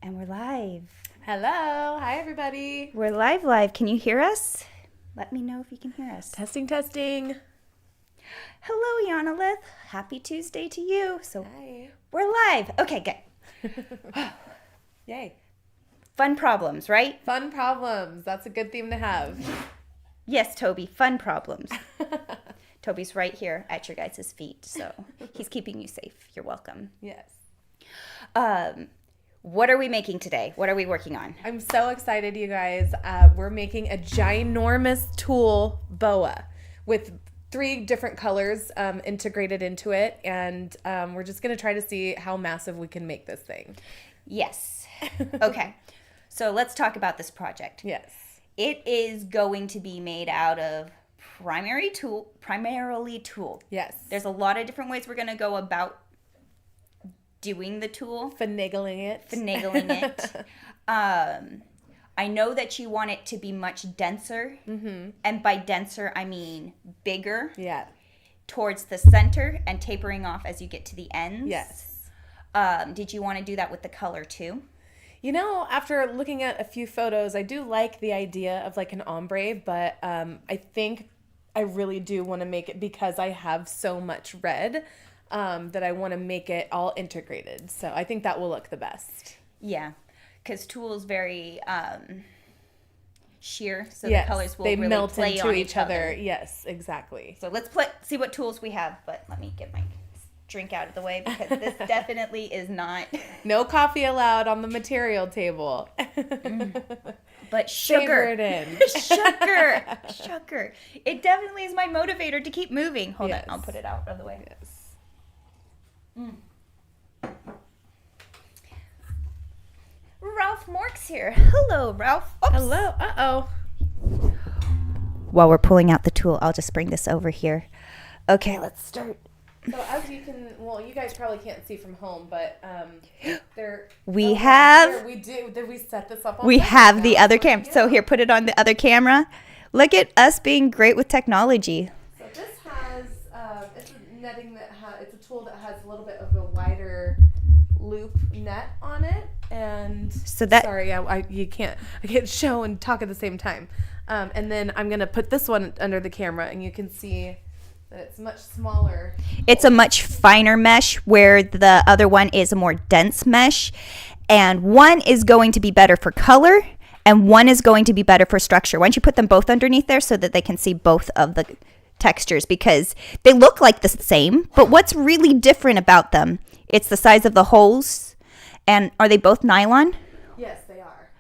And we're live. Hello. Hi, everybody. We're live. Can you hear us? Let me know if you can hear us. Testing. Hello, Yanalith. Happy Tuesday to you. So Hi. we're live. Okay, good. Yay. Fun problems, right? Fun problems. That's a good theme to have. Yes, Toby, fun problems. Toby's right here at your guys' feet, so he's keeping you safe. You're welcome. Yes. What are we making today? What are we working on? I'm so excited, you guys. We're making a ginormous tulle boa with 3 different colors integrated into it, and we're just going to try to see how massive we can make this thing. Yes. Okay. So let's talk about this project. Yes. It is going to be made out of primarily tulle. Yes. There's a lot of different ways we're going to go about doing the tulle. Finagling it. I know that you want it to be much denser. Mm-hmm. And by denser, I mean bigger. Yeah. Towards the center and tapering off as you get to the ends. Yes. Did you want to do that with the color too? You know, after looking at a few photos, I do like the idea of like an ombre, but I think I really do want to make it because I have so much red that I want to make it all integrated. So I think that will look the best. Yeah, because tulle is very sheer, so yes, the colors will they really melt play into on each other. Yes, exactly. So let's see what tools we have, but let me get my drink out of the way because this definitely is not. No coffee allowed on the material table. But sugar. Savor it in. Sugar. It definitely is my motivator to keep moving. Hold yes. on, I'll put it out of the way. Yes. Ralph Mork's here. Hello, Ralph. Oops. Hello. Uh-oh. While we're pulling out the tool, I'll just bring this over here. Okay, let's start. So as you can, well, you guys probably can't see from home, but we have. Here we do. Did we set this up? We have the other camera. So here, put it on the other camera. Look at us being great with technology. So this has it's a netting that it's a tool that has a little bit of a wider loop net on it, and so that I can't show and talk at the same time. And then I'm gonna put this one under the camera, and you can see. It's much smaller. It's a much finer mesh where the other one is a more dense mesh. And one is going to be better for color and one is going to be better for structure. Why don't you put them both underneath there so that they can see both of the textures because they look like the same. But what's really different about them? It's the size of the holes. And are they both nylon? Yes, they are.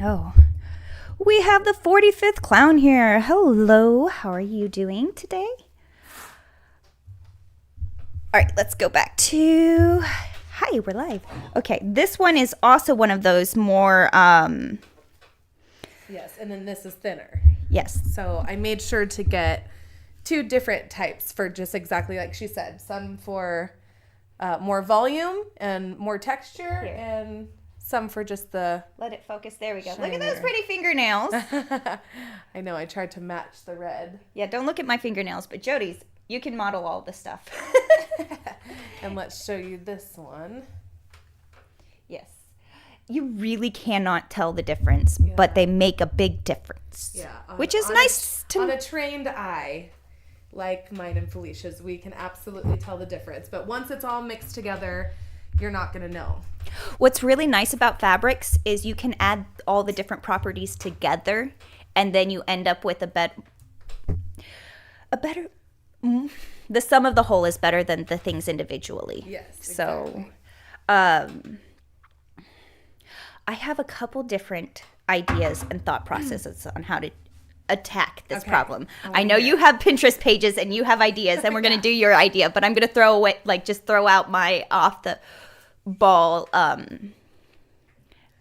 Oh. We have the 45th clown here. Hello. How are you doing today? All right, let's go back to... Hi, we're live. Okay, this one is also one of those more... Yes, and then this is thinner. Yes. So I made sure to get 2 different types for just exactly like she said. Some for more volume and more texture here. And... some for just the... Let it focus. There we go. Shiner. Look at those pretty fingernails. I know. I tried to match the red. Yeah, don't look at my fingernails, but Jodie's, you can model all this stuff. And let's show you this one. Yes. You really cannot tell the difference, but they make a big difference. Yeah. Which is nice to... On a trained eye, like mine and Felicia's, we can absolutely tell the difference. But once it's all mixed together... you're not going to know. What's really nice about fabrics is you can add all the different properties together and then you end up with a better the sum of the whole is better than the things individually. Yes, exactly. So I have a couple different ideas and thought processes on how to attack this Okay. problem. I I know wanna you hear have Pinterest pages and you have ideas, and we're going to do your idea, but I'm going to throw out my off the ball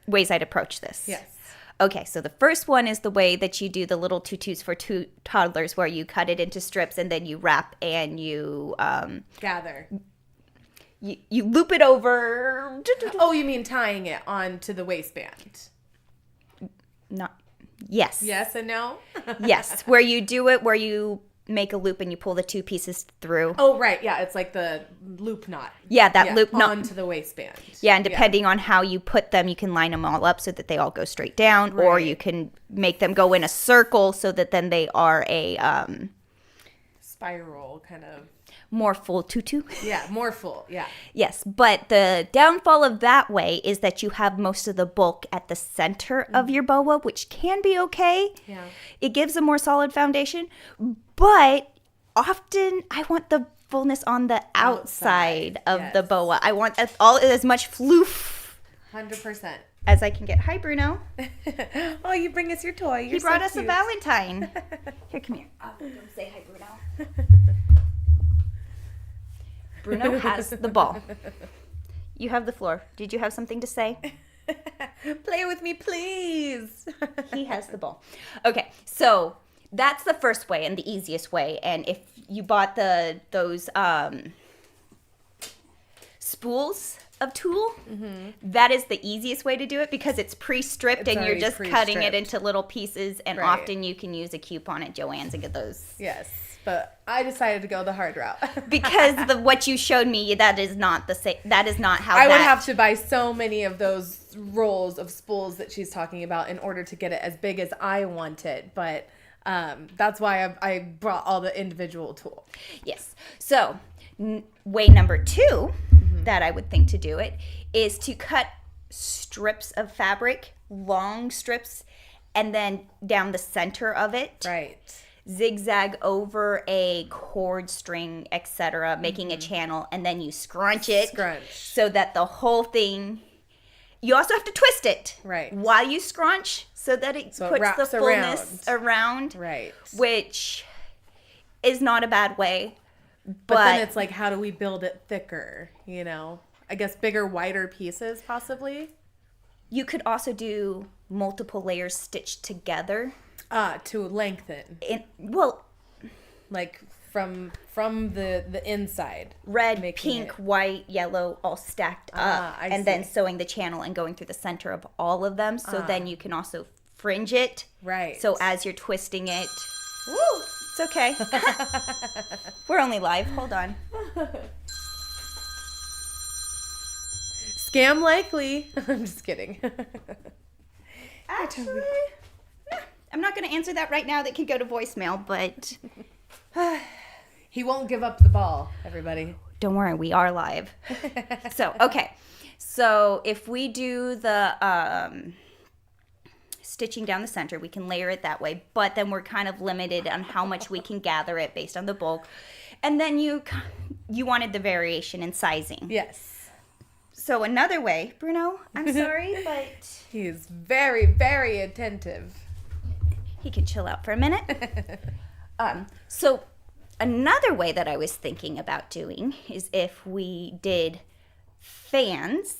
ways I'd approach this. Yes. Okay, so the first one is the way that you do the little tutus for two toddlers, where you cut it into strips and then you wrap and you Gather. you loop it over. Oh, you mean tying it onto the waistband? Not yes. Yes and no? Yes, where you do it, where you make a loop and you pull the two pieces through. Oh, right. Yeah, it's like the loop knot. Yeah, that loop knot. Onto the waistband. Yeah, and depending on how you put them, you can line them all up so that they all go straight down, or Right. you can make them go in a circle so that then they are a Spiral kind of. more full tutu. Yeah, more full. Yeah. Yes, but the downfall of that way is that you have most of the bulk at the center of your boa, which can be okay. Yeah. It gives a more solid foundation, but often I want the fullness on the outside of the yes. boa. I want as much floof 100%. as I can get. Hi, Bruno. Oh, you bring us your toy. You're He brought so us a cute. Valentine. Here, come here. Say hi, Bruno. Bruno has the ball. You have the floor. Did you have something to say? Play with me, please. He has the ball. Okay, so that's the first way and the easiest way. And if you bought those spools of tulle, that is the easiest way to do it because it's pre-stripped It's and you're already just cutting it pre-stripped. into little pieces. And Right. often you can use a coupon at Joann's and get those. Yes, but I decided to go the hard route. Because what you showed me, that is not the same. That is not how I would that- have to buy so many of those rolls of spools that she's talking about in order to get it as big as I want it. But that's why I brought all the individual tulle. Yes. So, way number 2 that I would think to do it is to cut strips of fabric, long strips, and then down the center of it. Right. Zigzag over a cord string, etc., making a channel, and then you scrunch it Scrunch. so that the whole thing. You also have to twist it Right. while you scrunch so that it So it puts the wraps fullness around, Right. which is not a bad way. But then it's like, how do we build it thicker? You know, I guess bigger, wider pieces, possibly. you could also do multiple layers stitched together. To lengthen, Well, like from the inside. red, Making pink, it- white, yellow, all stacked up, I and then see. sewing the channel and going through the center of all of them. So then you can also fringe it. Right. So as you're twisting it, Woo! it's okay. We're only live. Hold on. Scam likely. I'm just kidding. Actually, I'm not going to answer that right now. That could go to voicemail, but He won't give up the ball, everybody. don't worry, we are live. So, okay. So if we do the stitching down the center, we can layer it that way, but then we're kind of limited on how much we can gather it based on the bulk. And then you wanted the variation in sizing. Yes. So another way, Bruno, I'm sorry, but He's very, very attentive. he can chill out for a minute. So another way that I was thinking about doing is if we did fans.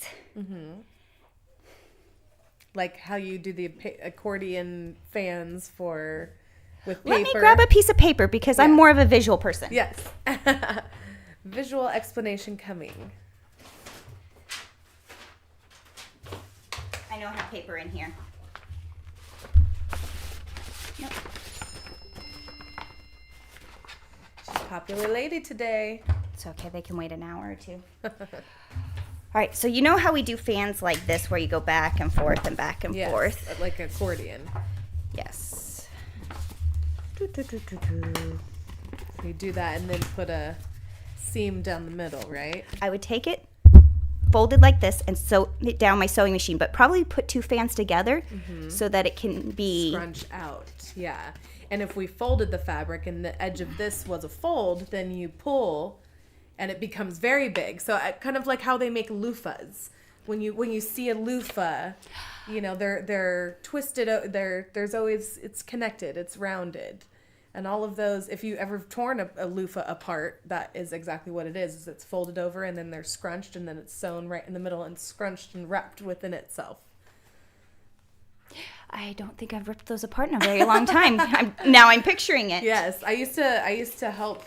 Like how you do the accordion fans with paper. Let me grab a piece of paper because I'm Yeah. more of a visual person. Yes. Visual explanation coming. I know I have paper in here. Nope. She's a popular lady today. It's okay. They can wait an hour or two. All right. So you know how we do fans like this where you go back and forth and back and Yes, forth? like accordion. Yes. So you do that and then put a seam down the middle, right? I would take it, fold it like this, and sew it down my sewing machine, but probably put two fans together so that it can be... Scrunch out, yeah. And if we folded the fabric and the edge of this was a fold, then you pull and it becomes very big. So kind of like how they make loofahs, when you see a loofah, you know, they're twisted. There's always, it's connected, it's rounded. And all of those, if you ever torn a loofah apart, that is exactly what it is. It's folded over and then they're scrunched and then it's sewn right in the middle and scrunched and wrapped within itself. I don't think I've ripped those apart in a very long time. I'm picturing it. Yes, I used to help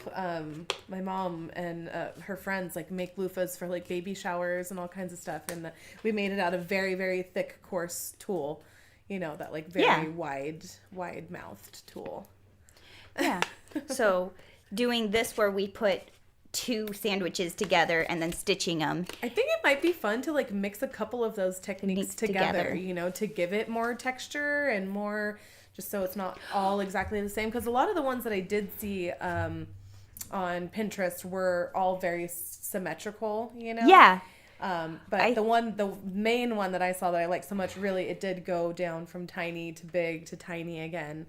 my mom and her friends like make loofahs for like baby showers and all kinds of stuff, and we made it out of very, very thick, coarse tulle, you know, that like very wide mouthed tulle. Yeah. So doing this where we put two sandwiches together and then stitching them. I think it might be fun to like mix a couple of those techniques together, you know, to give it more texture and more, just so it's not all exactly the same. Because a lot of the ones that I did see on Pinterest were all very symmetrical, you know? Yeah. But the main one that I saw that I liked so much, really, it did go down from tiny to big to tiny again.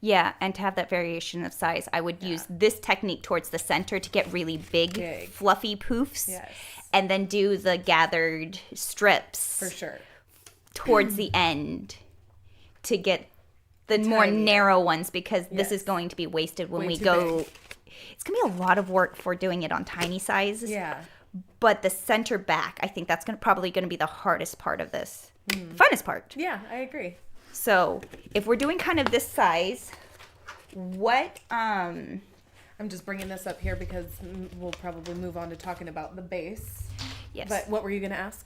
Yeah, and to have that variation of size, I would use this technique towards the center to get really big. Fluffy poofs. Yes. And then do the gathered strips. For sure. Towards the end to get the more narrow ones, because this is going to be wasted when we go. Big. It's going to be a lot of work for doing it on tiny sizes. Yeah. But the center back, I think that's probably going to be the hardest part of this. Funnest part. Yeah, I agree. So if we're doing kind of this size, what I'm just bringing this up here because we'll probably move on to talking about the base. Yes. But what were you going to ask?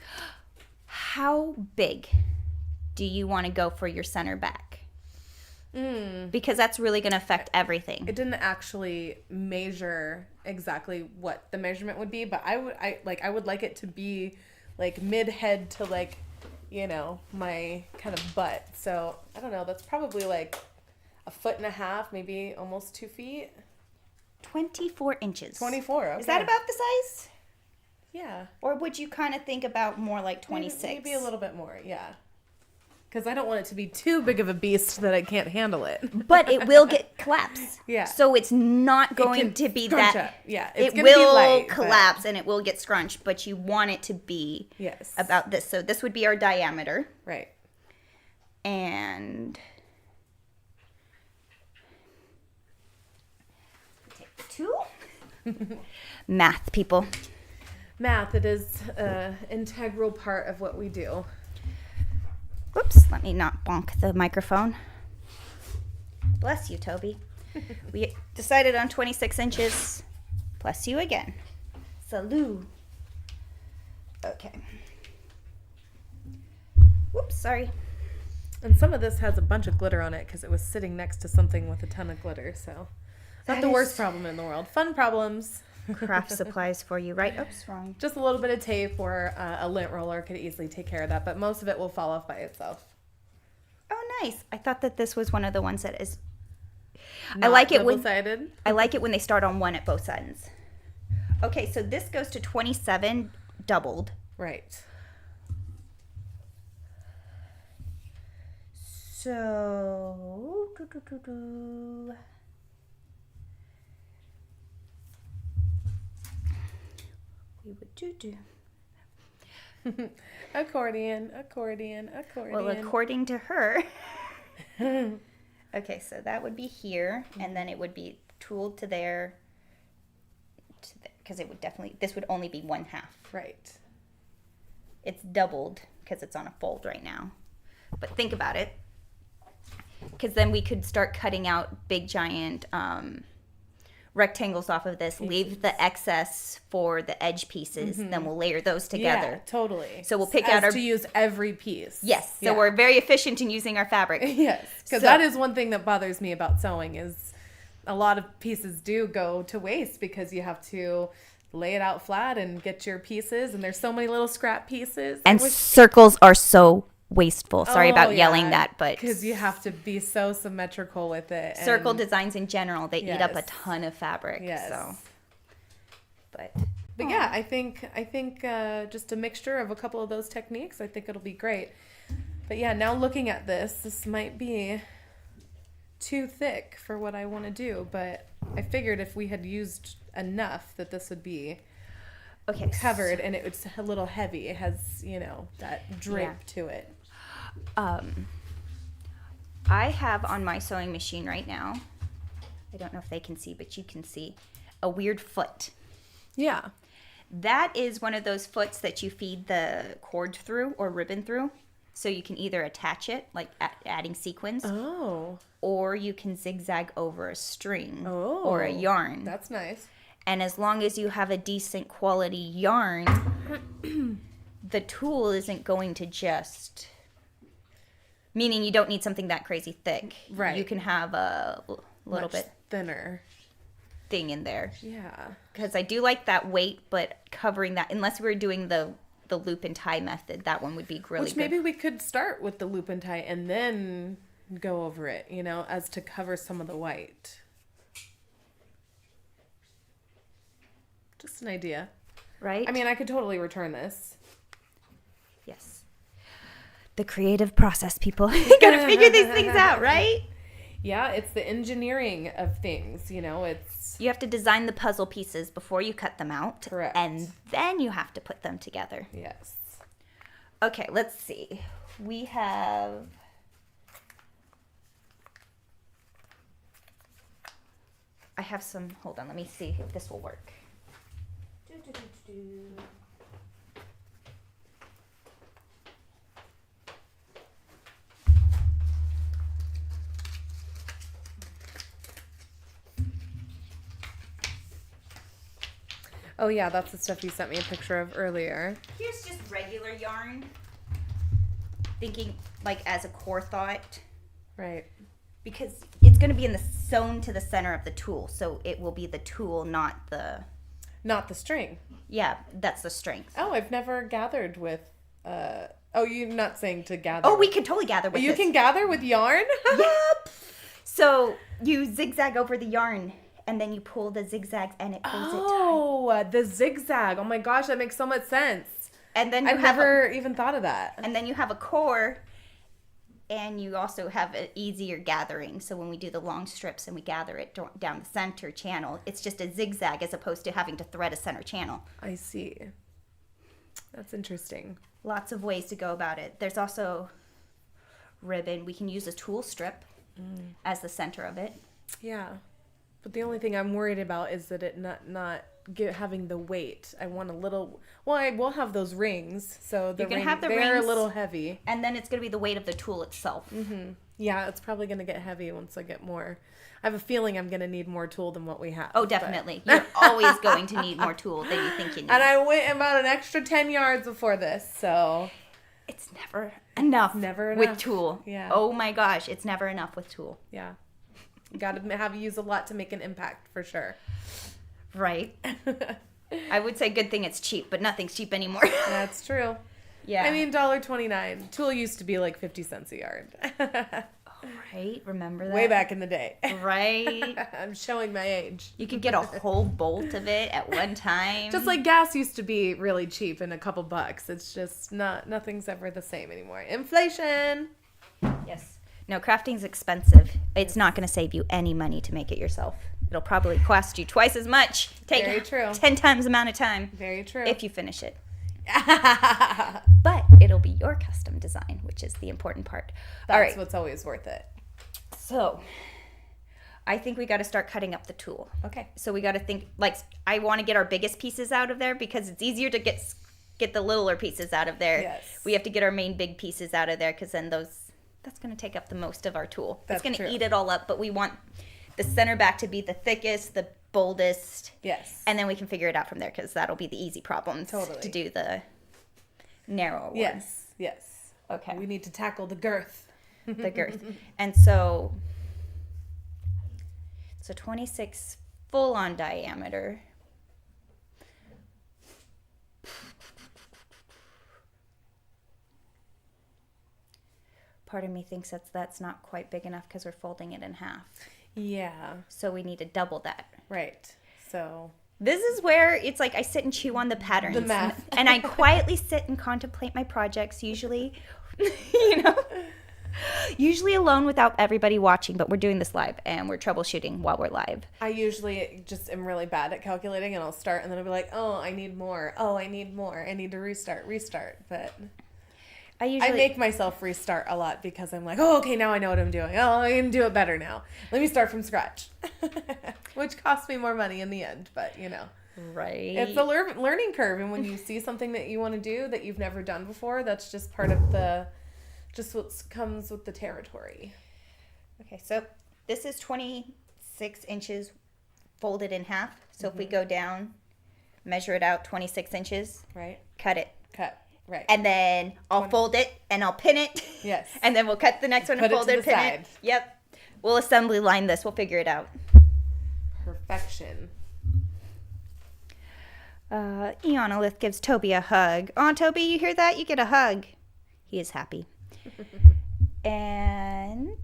How big do you want to go for your center back? Because that's really going to affect everything. It didn't actually measure exactly what the measurement would be, but I would like it to be like mid head to like, you know, my kind of butt. So I don't know. That's probably like 1.5 feet, maybe almost 2 feet. 24 inches. 24. Okay. Is that about the size? Yeah. Or would you kind of think about more like 26? Maybe a little bit more. Yeah. Because I don't want it to be too big of a beast that I can't handle it. But it will get collapse. Yeah. So it's not going to be that. Up. Yeah. It will collapse and it will get scrunched, but you want it to be about this. So this would be our diameter. Right. And take the tool. Math, people. Math, it is an integral part of what we do. Whoops, let me not bonk the microphone. Bless you, Toby. We decided on 26 inches. Bless you again. Salud. Okay. Whoops, sorry. And some of this has a bunch of glitter on it because it was sitting next to something with a ton of glitter, so it's not the worst problem in the world. Fun problems. Craft supplies for you, right? Oops, wrong. Just a little bit of tape or a lint roller could easily take care of that, but most of it will fall off by itself. Oh, nice. I thought that this was one of the ones that is... Not I like it double-sided. I like it when they start on one at both sides. Okay, so this goes to 27 doubled. Right. So... we would do. Accordion. Well, according to her. Okay, so that would be here, and then it would be tooled to there, because it would definitely, this would only be 1/2. Right. It's doubled because it's on a fold right now. But think about it, because then we could start cutting out big giant rectangles off of this, leave the excess for the edge pieces, then we'll layer those together. Yeah, totally. So we'll pick out our... to use every piece. Yes, so we're very efficient in using our fabric. Yes, because that is one thing that bothers me about sewing is a lot of pieces do go to waste because you have to lay it out flat and get your pieces, and there's so many little scrap pieces. And circles are so wasteful. Sorry about yelling that, but because you have to be so symmetrical with it. Circle designs in general, they eat up a ton of fabric. Yes. So, but yeah, I think just a mixture of a couple of those techniques, I think it'll be great. But yeah, now looking at this might be too thick for what I want to do. But I figured if we had used enough that this would be Okay. covered, and it's a little heavy. It has, that drape to it. I have on my sewing machine right now, I don't know if they can see, but you can see, a weird foot. Yeah. That is one of those foots that you feed the cord through or ribbon through. So you can either attach it, like adding sequins, or you can zigzag over a string or a yarn. That's nice. And as long as you have a decent quality yarn, the tool isn't going to just... Meaning you don't need something that crazy thick. Right. You can have a little bit thinner thing in there. Yeah. Because I do like that weight, but covering that, unless we were doing the loop and tie method, that one would be really good. Maybe we could start with the loop and tie and then go over it, as to cover some of the white. Just an idea. Right? I mean, I could totally return this. Yes. The creative process, people. You gotta figure these things out, right? Yeah, it's the engineering of things, it's... You have to design the puzzle pieces before you cut them out. Correct. And then you have to put them together. Yes. Okay, let's see. We have... I have some... Hold on, let me see if this will work. Oh, yeah, that's the stuff you sent me a picture of earlier. Here's just regular yarn. Thinking, like, as a core thought. Right. Because it's going to be sewn to the center of the tool. So it will be the tool, not the... Not the string. Yeah, that's the strength. Oh, I've never gathered with... Oh, you're not saying to gather. Oh, we could totally gather with You can gather with yarn? Yep. So you zigzag over the yarn. And then you pull the zigzags and it pulls it tight. Oh, the zigzag. Oh my gosh, that makes so much sense. And then I've never even thought of that. And then you have a core, and you also have an easier gathering. So when we do the long strips and we gather it down the center channel, it's just a zigzag as opposed to having to thread a center channel. I see. That's interesting. Lots of ways to go about it. There's also ribbon. We can use a tool strip as the center of it. Yeah. But the only thing I'm worried about is that it not having the weight. I want a little... Well, I will have those rings, so they're a little heavy. And then it's going to be the weight of the tool itself. Mm-hmm. Yeah, it's probably going to get heavy once I get more. I have a feeling I'm going to need more tool than what we have. Oh, definitely. You're always going to need more tool than you think you need. And I went about an extra 10 yards before this, so... It's never enough. Never enough. With tool. Yeah. Oh my gosh, it's never enough with tool. Yeah. Got to use a lot to make an impact, for sure. Right. I would say good thing it's cheap, but nothing's cheap anymore. That's true. Yeah. I mean, $1.29. Tool used to be like 50 cents a yard. Right? Remember that? Way back in the day. Right? I'm showing my age. You could get a whole bolt of it at one time. Just like gas used to be really cheap and a couple bucks. It's just nothing's ever the same anymore. Inflation. Yes. No, crafting's expensive. It's not going to save you any money to make it yourself. It'll probably cost you twice as much. Take Very true. 10 times the amount of time. Very true. If you finish it. But it'll be your custom design, which is the important part. That's all right. What's always worth it. So, I think we got to start cutting up the tool. Okay. So we got to think, like, I want to get our biggest pieces out of there because it's easier to get the littler pieces out of there. Yes. We have to get our main big pieces out of there because then that's going to take up the most of our tool. That's going true. to eat it all up, but we want the center back to be the thickest, the boldest. Yes. And then we can figure it out from there because that'll be the easy problems to do the narrower one. Yes. Yes. Okay. We need to tackle the girth. The girth. And so 26 full on diameter. Part of me thinks that's not quite big enough because we're folding it in half. Yeah. So we need to double that. Right. So this is where it's like I sit and chew on the patterns. The math. And I quietly sit and contemplate my projects usually, you know. Usually alone without everybody watching, but we're doing this live and we're troubleshooting while we're live. I usually just am really bad at calculating, and I'll start and then I'll be like, oh, I need more. Oh, I need more. I need to restart. But I make myself restart a lot because I'm like, oh, okay, now I know what I'm doing. Oh, I can do it better now. Let me start from scratch, which costs me more money in the end, but you know. Right. It's a learning curve, and when you see something that you want to do that you've never done before, that's just part of just what comes with the territory. Okay, so this is 26 inches folded in half. So if we go down, measure it out 26 inches. Right. Cut it. Right. And then I'll fold it and I'll pin it. Yes. And then we'll cut the next one and fold it and pin it. Yep. We'll assembly line this. We'll figure it out. Perfection. Eonolith gives Toby a hug. Oh, Toby, you hear that? You get a hug. He is happy. And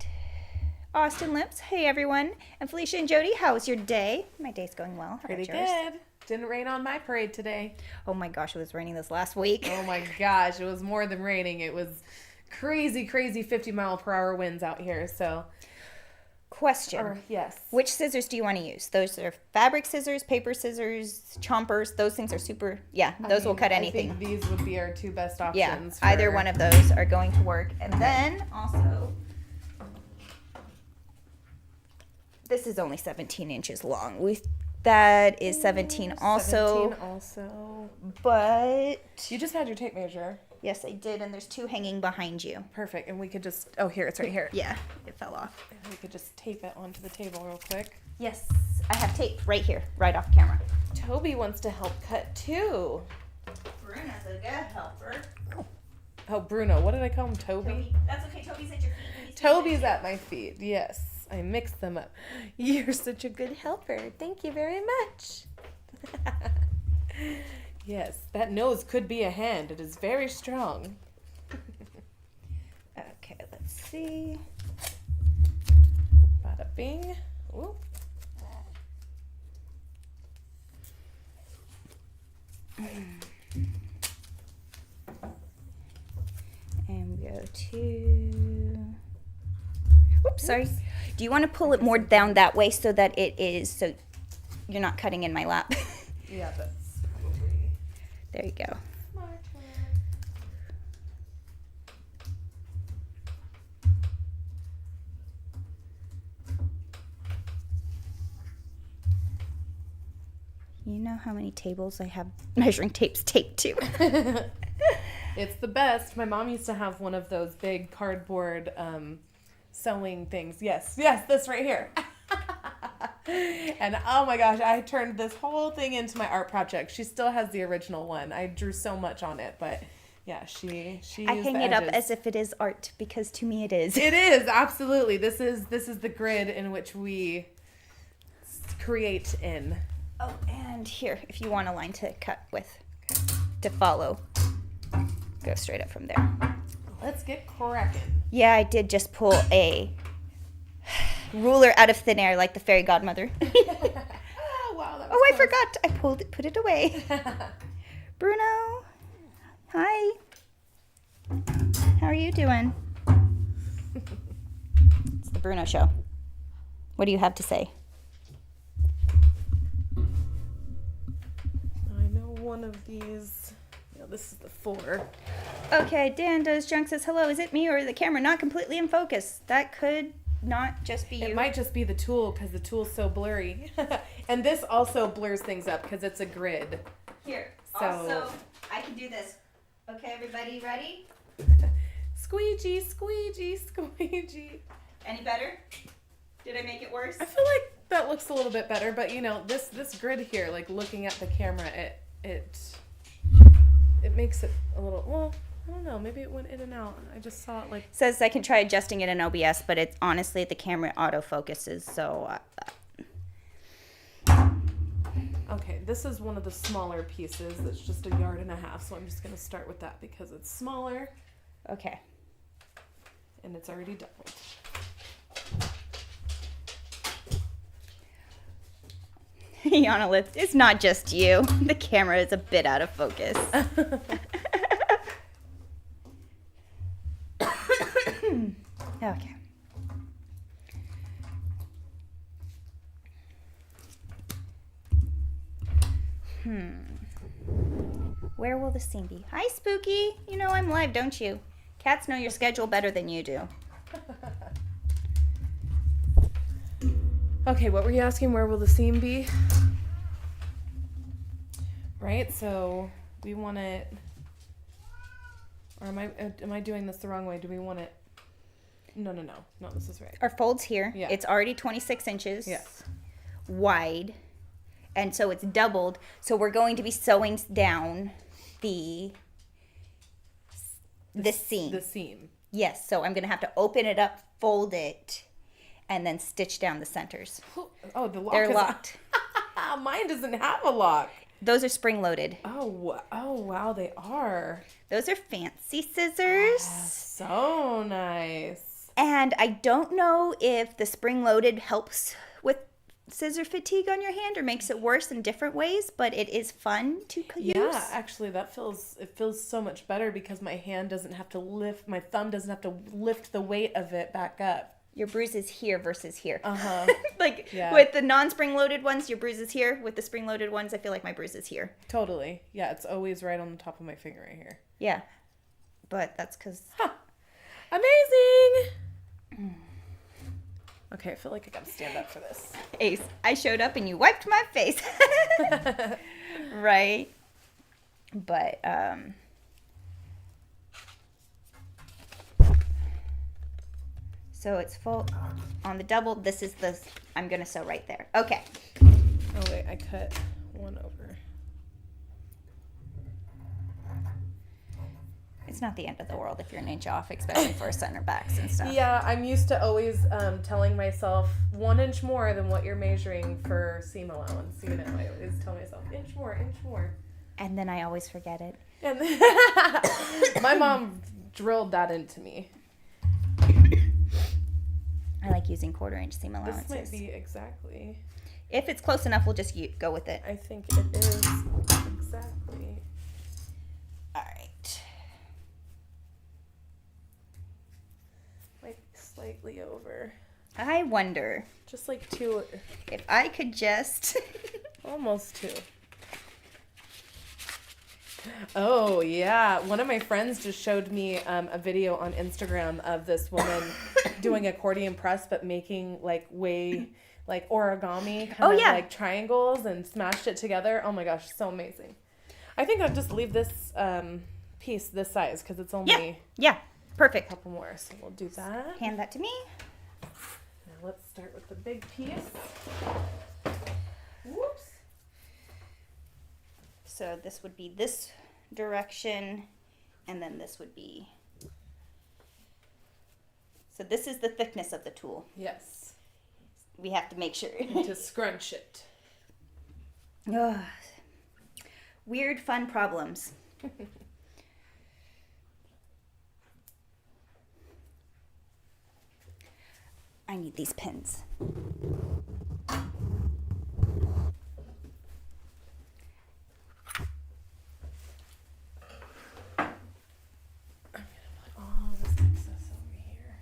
Austin Lips, hey everyone. And Felicia and Jodie, how was your day? My day's going well. How Pretty about yours? good. Didn't rain on my parade today. Oh my gosh, it was raining this last week. Oh my gosh, it was more than raining. It was crazy 50-mile-per-hour winds out here. So, question. Yes. Which scissors do you want to use? Those are fabric scissors, paper scissors, chompers. Those things are super. Yeah, those will cut anything. I think these would be our two best options. Yeah, either one of those are going to work. And then also, this is only 17 inches long. That is 17 also. 17 also. But You just had your tape measure. yes, I did, and there's two hanging behind you. Perfect. And we could just, oh, here, it's right here. Yeah, it fell off. We could just tape it onto the table real quick. Yes, I have tape right here, right off camera. Toby wants to help cut too. Bruno's a good helper. Oh, Bruno. What did I call him? Toby? That's okay, Toby's at your feet. Toby's at my feet. Yes. I mixed them up. You're such a good helper. Thank you very much. Yes, that nose could be a hand. It is very strong. Okay, let's see. Bada bing. Ooh. And we go to... Oops, sorry. Do you want to pull it more down that way so that it is, so you're not cutting in my lap? Yeah, that's probably There you go. smarter. You know how many tables I have measuring tapes taped to? It's the best. My mom used to have one of those big cardboard sewing things. Yes, this right here. And oh my gosh, I turned this whole thing into my art project. She still has the original one. I drew so much on it, but yeah, she I used hang the it up edges. as if it is art because to me it is. It is, absolutely. This is the grid in which we create in. Oh, and here, if you want a line to cut with, to follow, go straight up from there. Let's get cracking. Yeah, I did just pull a ruler out of thin air like the fairy godmother. Oh, wow, that was Oh, I close. forgot. I put it away. Bruno, hi. How are you doing? It's the Bruno show. What do you have to say? I know one of these. No, this is the 4. Okay, Dan Does Junk says, hello, is it me or the camera not completely in focus? That could not just be you. It might just be the tool because the tool's so blurry. And this also blurs things up because it's a grid. Here, So- also, I can do this. Okay, everybody ready? Squeegee, squeegee, squeegee. Any better? Did I make it worse? I feel like that looks a little bit better, but you know, this grid here, like looking at the camera, it makes it a little, well, I don't know, maybe it went in and out. I just saw it like, Says I can try adjusting it in OBS, but it's honestly the camera autofocuses, so okay, this is one of the smaller pieces that's just 1.5 yards, so I'm just going to start with that because it's smaller okay. and it's already doubled. Yana Lift, it's not just you. The camera is a bit out of focus. Okay. Where will the seam be? Hi, Spooky. You know I'm live, don't you? Cats know your schedule better than you do. Okay, what were you asking? Where will the seam be? Right, so we want it, or am I doing this the wrong way? Do we want it? No, this is right. Our fold's here. Yeah. It's already 26 inches Yes. wide, and so it's doubled. So we're going to be sewing down the seam. The seam. Yes, so I'm going to have to open it up, fold it, and then stitch down the centers. Oh, the lock. They're locked. Mine doesn't have a lock. Those are spring-loaded. Oh, wow, they are. Those are fancy scissors. So nice. And I don't know if the spring-loaded helps with scissor fatigue on your hand or makes it worse in different ways, but it is fun to use. Yeah, actually, it feels so much better because my hand doesn't have to lift, my thumb doesn't have to lift the weight of it back up. Your bruise is here versus here. Uh-huh. With the non-spring loaded ones, your bruise is here. With the spring loaded ones, I feel like my bruise is here. Totally. Yeah, it's always right on the top of my finger right here. Yeah. But that's because... Amazing! Okay, I feel like I gotta stand up for this. Ace, I showed up and you wiped my face. Right? But, so it's full on the double. This is I'm going to sew right there. Okay. Oh, wait, I cut one over. It's not the end of the world if you're an inch off, especially for center backs and stuff. Yeah, I'm used to always telling myself 1 inch more than what you're measuring for seam allowance. You know, I always tell myself inch more. And then I always forget it. And my mom drilled that into me. I like using 1/4 inch seam allowances. This might be exactly. If it's close enough, we'll just go with it. I think it is exactly. All right. Like slightly over. I wonder Just like 2. if I could just... Almost 2. Oh, yeah. One of my friends just showed me a video on Instagram of this woman doing accordion press, but making like origami kind of like triangles and smashed it together. Oh my gosh, so amazing. I think I'll just leave this piece this size because it's only Yeah, perfect. a couple more. So we'll do that. Hand that to me. Now let's start with the big piece. Whoops. So this would be this direction, and then this would be... So this is the thickness of the tool. Yes. We have to make sure. To scrunch it. Ugh. Weird, fun problems. I need these pins. All this excess over here.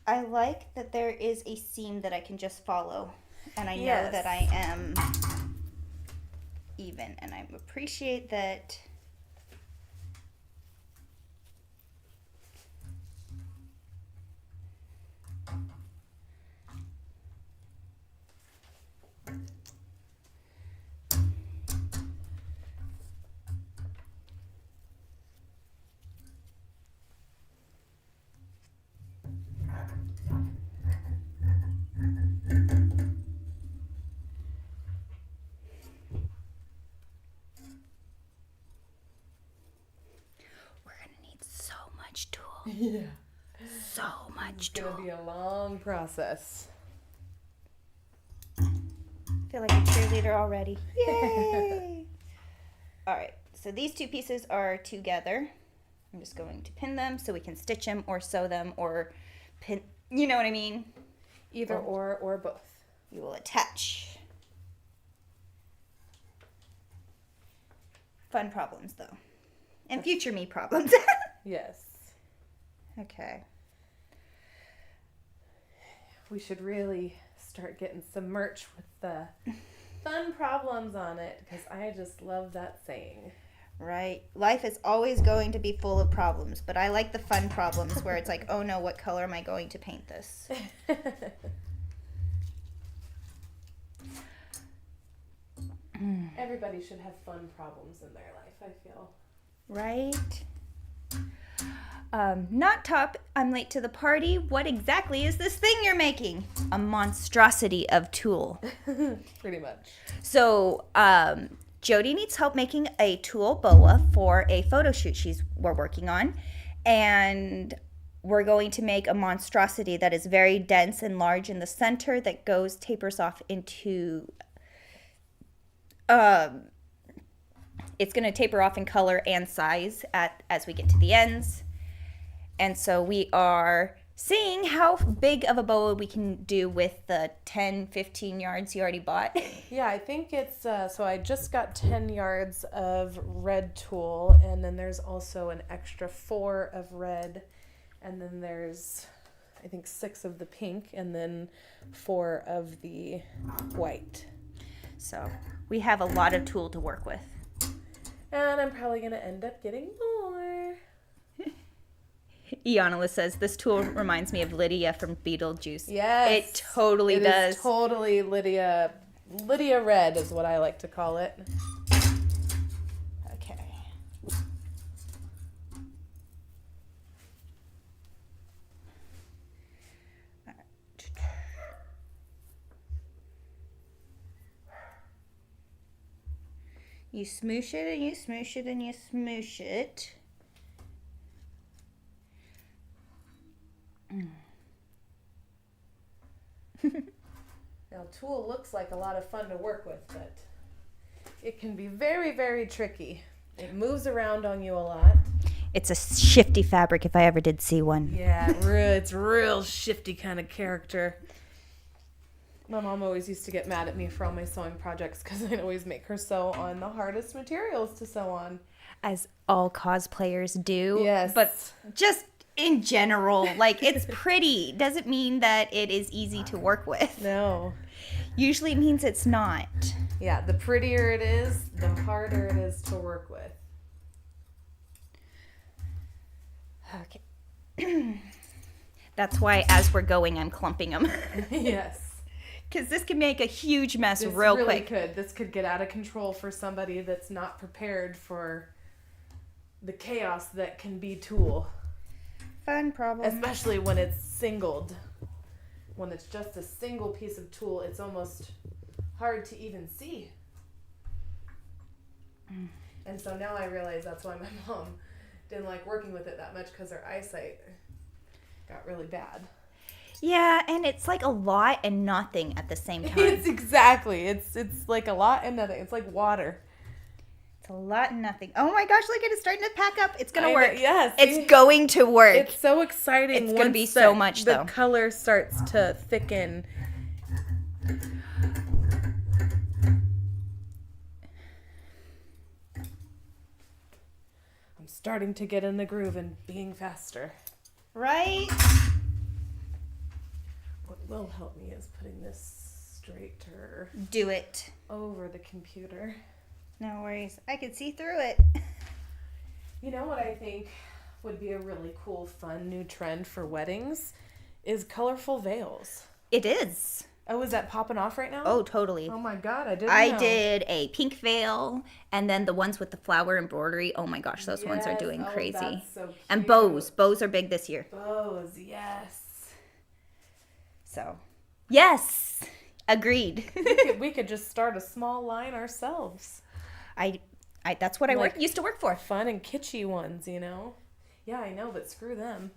I like that there is a seam that I can just follow, and I know Yes. that I am even, and I appreciate that. Tool. Yeah. So much It's tool. going to be a long process. I feel like a cheerleader already. Yay! All right, so these two pieces are together. I'm just going to pin them so we can stitch them or sew them or pin, you know what I mean? Either or both. We will attach Fun problems, though. And future me problems. Yes. Okay. We should really start getting some merch with the fun problems on it, because I just love that saying. Right. Life is always going to be full of problems, but I like the fun problems where it's like, oh no, what color am I going to paint this? Everybody should have fun problems in their life, I feel. Right. Not top, I'm late to the party. What exactly is this thing you're making? A monstrosity of tulle. Pretty much. So, Jodie needs help making a tulle boa for a photo shoot we're working on. And we're going to make a monstrosity that is very dense and large in the center that tapers off into... it's going to taper off in color and size as we get to the ends. And so we are seeing how big of a boa we can do with the 10, 15 yards you already bought. Yeah, I think it's, so I just got 10 yards of red tulle, and then there's also an extra 4 of red, and then there's, I think, 6 of the pink, and then 4 of the white. So we have a lot of tulle to work with. And I'm probably going to end up getting more. Ianela says, this tulle reminds me of Lydia from Beetlejuice. Yes. It totally does. It is totally Lydia red is what I like to call it. Okay. You smoosh it and you smoosh it and you smoosh it. Now, tulle looks like a lot of fun to work with, but it can be very, very tricky. It moves around on you a lot. It's a shifty fabric if I ever did see one. Yeah, it's real shifty kind of character. My mom always used to get mad at me for all my sewing projects because I'd always make her sew on the hardest materials to sew on. As all cosplayers do. Yes. But just in general, like, it's pretty doesn't mean that it is easy to work with. No. Usually it means it's not. Yeah, the prettier it is, the harder it is to work with. Okay. That's why as we're going, I'm clumping them. Yes. Because this can make a huge mess This real really quick. could. This could get out of control for somebody that's not prepared for the chaos that can be tulle. Fun problem. Especially when it's singled. When it's just a single piece of tulle, it's almost hard to even see. And so now I realize that's why my mom didn't like working with it that much, because her eyesight got really bad. Yeah, and it's like a lot and nothing at the same time. It's exactly. It's like a lot and nothing. It's like water. It's a lot and nothing. Oh my gosh, look, it is starting to pack up. It's going to work. Yes. It's going to work. It's so exciting. It's going to be so much, though. The color starts to thicken. I'm starting to get in the groove and being faster. Right? What will help me is putting this straighter Do it. over the computer. No worries. I could see through it. You know what I think would be a really cool, fun new trend for weddings is colorful veils. It is. Oh, is that popping off right now? Oh, totally. Oh my God, I didn't know. I did a pink veil, and then the ones with the flower embroidery. Oh my gosh, those ones are Yes. doing Oh, crazy. that's so And cute. bows. Bows are big this year. Bows, yes. So, yes. Agreed. We could just start a small line ourselves. I that's what I used to work for. Fun and kitschy ones, you know? Yeah, I know, but screw them.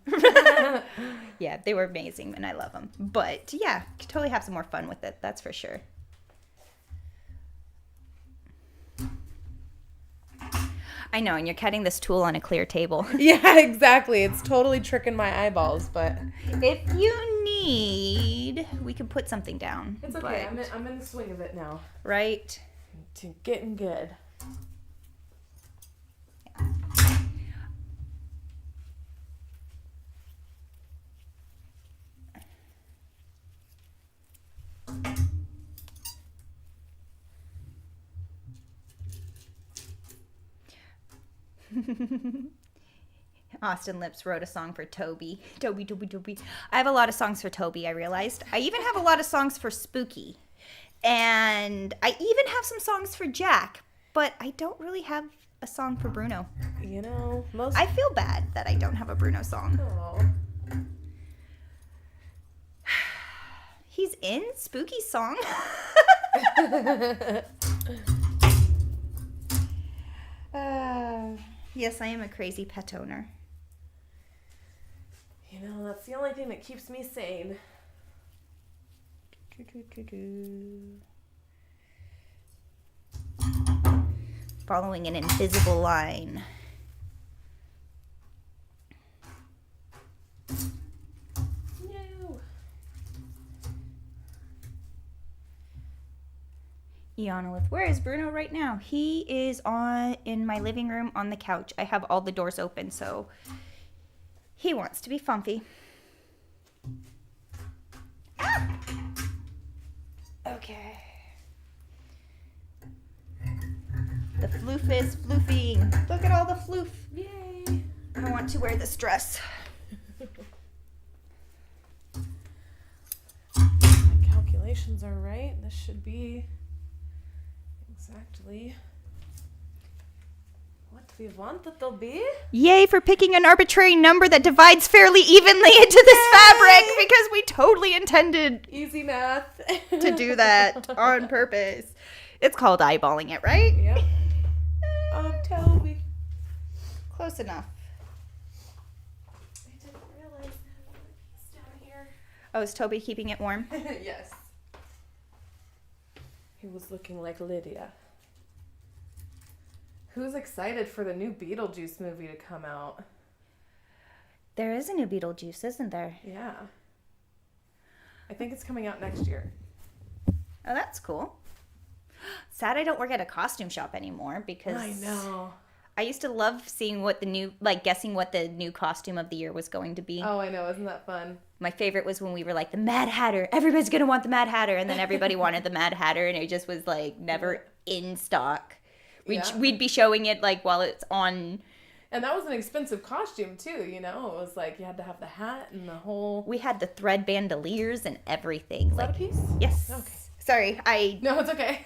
Yeah, they were amazing, and I love them. But yeah, could totally have some more fun with it. That's for sure. I know, and you're cutting this tulle on a clear table. Yeah, exactly. It's totally tricking my eyeballs, but If you need, we can put something down. it's okay. But- I'm in the swing of it now. Right? To getting good. Austin Lips wrote a song for Toby. Toby. I have a lot of songs for Toby, I realized. I even have a lot of songs for Spooky. And I even have some songs for Jack. But I don't really have a song for Bruno. You know, most... I feel bad that I don't have a Bruno song. Oh. He's in Spooky's song. Yes, I am a crazy pet owner. You know, that's the only thing that keeps me sane. Following an invisible line. No. Iana, where is Bruno right now? He is in my living room on the couch. I have all the doors open, so he wants to be funky. Ah! Okay. The floof is floofing. Look at all the floof. Yay. I want to wear this dress. My calculations are right. This should be exactly what we want that they'll be. Yay for picking an arbitrary number that divides fairly evenly into this fabric, because we totally intended Easy math. to do that on purpose. It's called eyeballing it, right? Yep. Oh, Toby. Close enough. I didn't realize he's down here. Oh, is Toby keeping it warm? Yes. He was looking like Lydia. Who's excited for the new Beetlejuice movie to come out? There is a new Beetlejuice, isn't there? Yeah. I think it's coming out next year. Oh, that's cool. Sad I don't work at a costume shop anymore, because I know. I used to love seeing guessing what the new costume of the year was going to be. Oh, I know. Isn't that fun? My favorite was when we were like, the Mad Hatter. Everybody's going to want the Mad Hatter. And then everybody wanted the Mad Hatter, and it just was like never in stock. We'd be showing it like while it's on. And that was an expensive costume too, you know? It was like you had to have the hat and the whole... We had the thread bandoliers and everything. Is that a piece? Yes. Okay. Sorry, No, it's okay.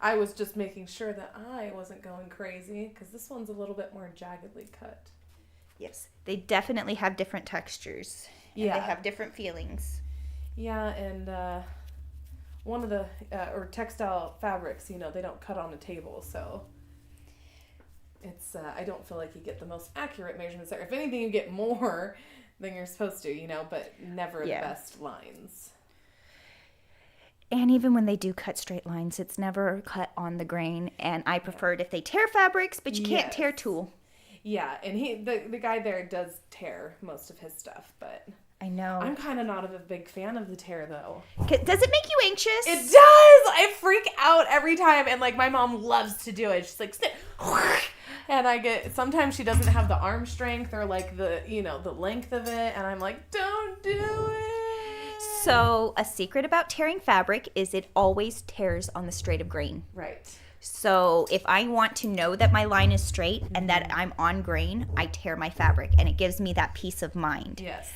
I was just making sure that I wasn't going crazy, because this one's a little bit more jaggedly cut. Yes, they definitely have different textures. And Yeah. they have different feelings. Yeah, and one of the, or textile fabrics, you know, they don't cut on a table, so it's, I don't feel like you get the most accurate measurements there. If anything, you get more than you're supposed to, you know, but never the best lines. And even when they do cut straight lines, it's never cut on the grain. And I prefer it if they tear fabrics, but you can't tear tulle. Yeah, and the guy there does tear most of his stuff, but... I know. I'm kind of not a big fan of the tear, though. Does it make you anxious? It does! I freak out every time, and, like, my mom loves to do it. She's like, snip, and I get... Sometimes she doesn't have the arm strength or, like, the, you know, the length of it, and I'm like, don't do it! So, a secret about tearing fabric is it always tears on the straight of grain. Right. So, if I want to know that my line is straight and that I'm on grain, I tear my fabric, and it gives me that peace of mind. Yes.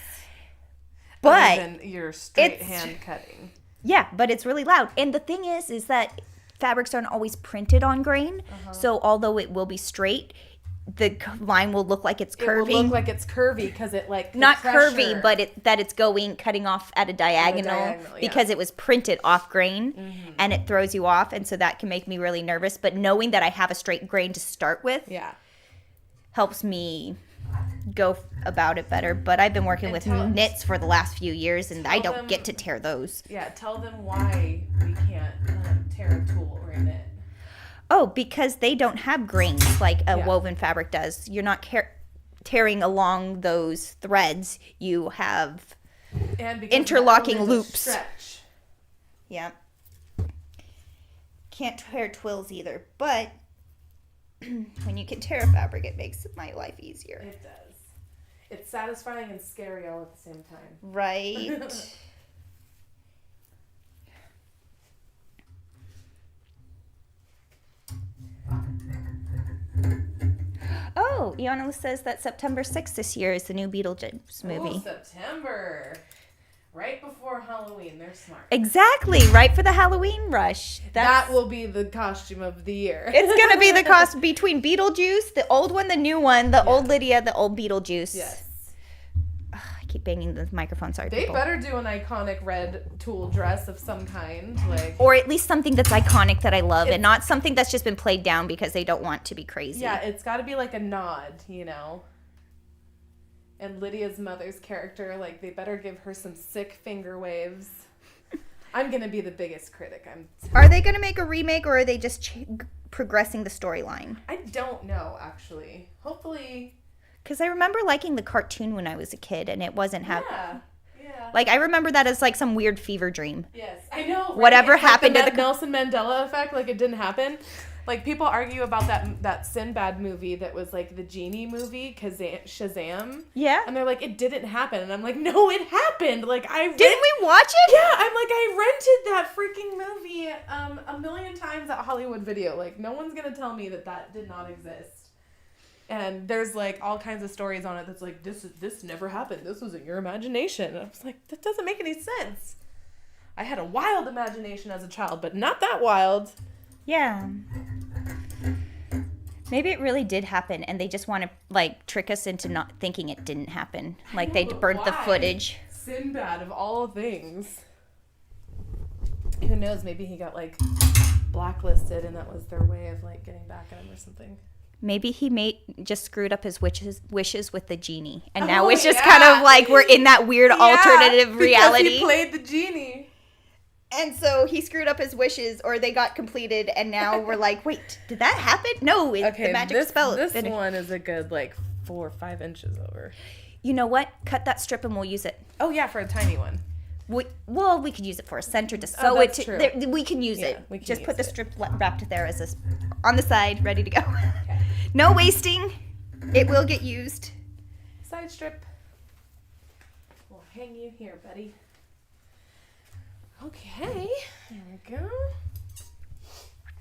But other than your straight hand cutting. Yeah, but it's really loud. And the thing is that fabrics aren't always printed on grain. So, although it will be straight, the line will look like it's curvy. It will look like it's curvy because it like not curvy, but it's cutting off at a diagonal, because it was printed off grain, and it throws you off, and so that can make me really nervous. But knowing that I have a straight grain to start with, helps me go about it better. But I've been working with knits for the last few years, and I don't get to tear those. Yeah, tell them why we can't tear a tulle or a knit. Oh, because they don't have grains like a woven fabric does. You're not tearing along those threads. You have interlocking loops. Stretch. Yeah. Can't tear twills either, but when you can tear a fabric, it makes my life easier. It does. It's satisfying and scary all at the same time. Right. So Iana says that September 6th this year is the new Beetlejuice movie. Oh, September. Right before Halloween. They're smart. Exactly. Right for the Halloween rush. That will be the costume of the year. It's going to be the cost between Beetlejuice, the old one, the new one, the old Lydia, the old Beetlejuice. Yes. Ugh, I keep banging the microphone. Sorry, They people. better do an iconic red tulle dress of some kind. Or at least something that's iconic that I love and not something that's just been played down because they don't want to be crazy. Yeah, it's got to be like a nod, you know? And Lydia's mother's character, like, they better give her some sick finger waves. I'm going to be the biggest critic. Are they going to make a remake, or are they just progressing the storyline? I don't know, actually. Hopefully. Because I remember liking the cartoon when I was a kid, and it wasn't happening. Yeah. Like, I remember that as, like, some weird fever dream. Yes, I know. Right? Whatever it's happened like to the Nelson Mandela effect, like it didn't happen. Like, people argue about that Sinbad movie that was, like, the genie movie, Shazam. Yeah. And they're like, it didn't happen. And I'm like, no, it happened. Like, Didn't we watch it? Yeah, I'm like, I rented that freaking movie a million times at Hollywood Video. Like, no one's going to tell me that did not exist. And there's, like, all kinds of stories on it that's like, this never happened. This was in your imagination. And I was like, that doesn't make any sense. I had a wild imagination as a child, but not that wild. Yeah. Maybe it really did happen, and they just want to, like, trick us into not thinking it didn't happen. Like, they burnt the footage. Sinbad, of all things. Who knows? Maybe he got, like, blacklisted, and that was their way of, like, getting back at him or something. Maybe he just screwed up his wishes with the genie, and now it's just kind of like we're in that weird alternative reality. Because he played the genie. And so he screwed up his wishes, or they got completed, and now we're like, wait, did that happen? No, the magic spell. This one is a good, like, 4 or 5 inches over. You know what? Cut that strip and we'll use it. Oh, yeah, for a tiny one. We could use it for a center to sew it to. True. We can use it. We can just use put the it. strip wrapped there as on the side, ready to go. Okay. No wasting. It will get used. Side strip. We'll hang you here, buddy. Okay, there we go.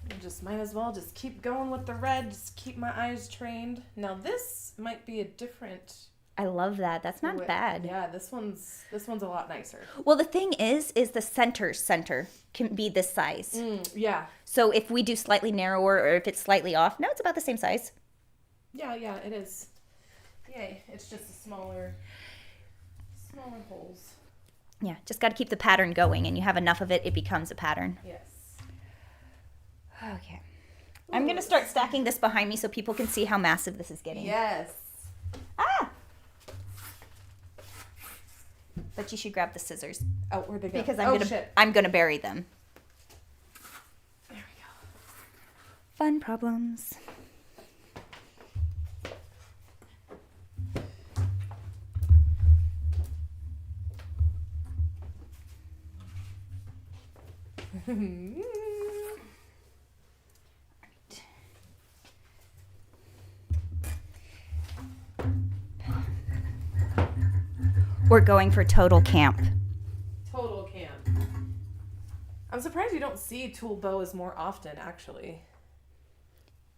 I just might as well just keep going with the red. Just keep my eyes trained. Now this might be a different. I love that. That's not bad. Yeah, this one's a lot nicer. Well, the thing is the center can be this size. Yeah. So if we do slightly narrower, or if it's slightly off, no, it's about the same size. Yeah, it is. Yay! It's just a smaller holes. Yeah, just got to keep the pattern going, and you have enough of it, it becomes a pattern. Yes. Okay. I'm going to start stacking this behind me so people can see how massive this is getting. Yes. Ah! But you should grab the scissors. Oh, where'd they go? Because shit. I'm going to bury them. There we go. Fun problems. We're going for total camp. Total camp. I'm surprised you don't see tulle boas more often, actually.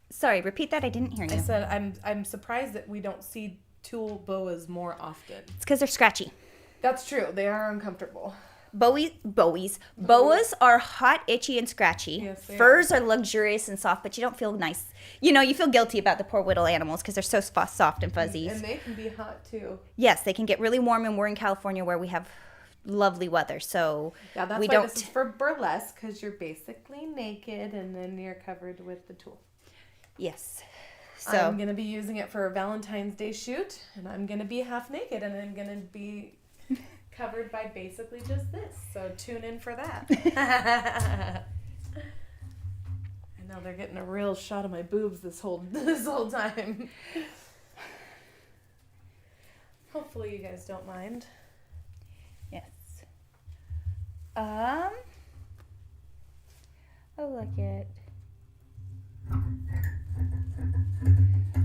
Sorry, repeat that. I didn't hear you. I said I'm surprised that we don't see tulle boas more often. It's because they're scratchy. That's true. They are uncomfortable. Boas are hot, itchy, and scratchy. Yes, they Furs are luxurious and soft, but you don't feel nice. You know, you feel guilty about the poor little animals because they're so soft and fuzzy. And they can be hot, too. Yes, they can get really warm, and we're in California where we have lovely weather, so yeah, that's we why don't. This is for burlesque, because you're basically naked, and then you're covered with the tulle. Yes. So I'm going to be using it for a Valentine's Day shoot, and I'm going to be half naked, and I'm going to be covered by basically just this. So tune in for that. I know they're getting a real shot of my boobs this whole time. Hopefully you guys don't mind. yes. Oh, look it.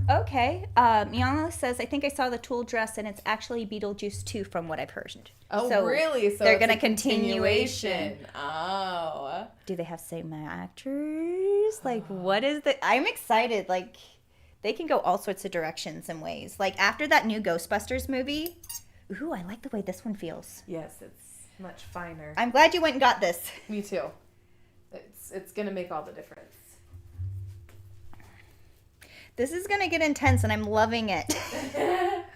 Okay. Yana says, I think I saw the tulle dress, and it's actually Beetlejuice 2 from what I've heard. Oh, so really? So they're it's going to a continuation. Oh. Do they have same actors? Like, what is the... I'm excited. Like, They can go all sorts of directions and ways. Like after that new Ghostbusters movie, ooh, I like the way this one feels. Yes, it's much finer. I'm glad you went and got this. Me too. It's going to make all the difference. This is going to get intense and I'm loving it.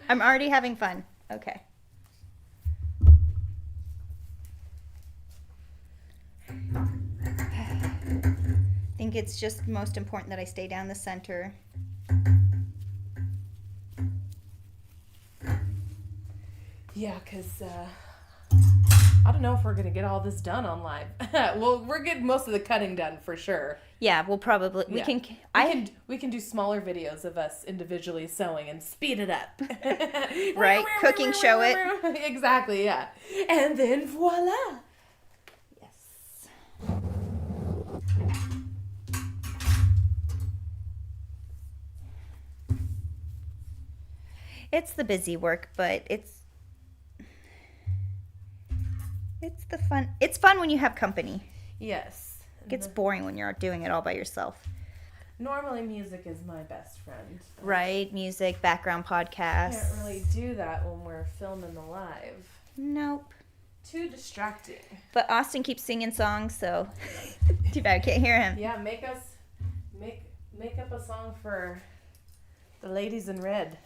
I'm already having fun. Okay. I think it's just most important that I stay down the center. Yeah, because I don't know if we're going to get all this done on live. Well, we're getting most of the cutting done for sure. Yeah, we'll probably, We can do smaller videos of us individually sewing and speed it up. Right, cooking show it. Exactly, yeah. And then voila. Yes. It's the busy work, but it's the fun. It's fun when you have company. Yes. It gets boring when you're doing it all by yourself. Normally music is my best friend. Right, music, background podcasts. Can't really do that when we're filming the live. Nope. Too distracting. But Austin keeps singing songs, so too bad I can't hear him. Yeah, make up a song for the ladies in red.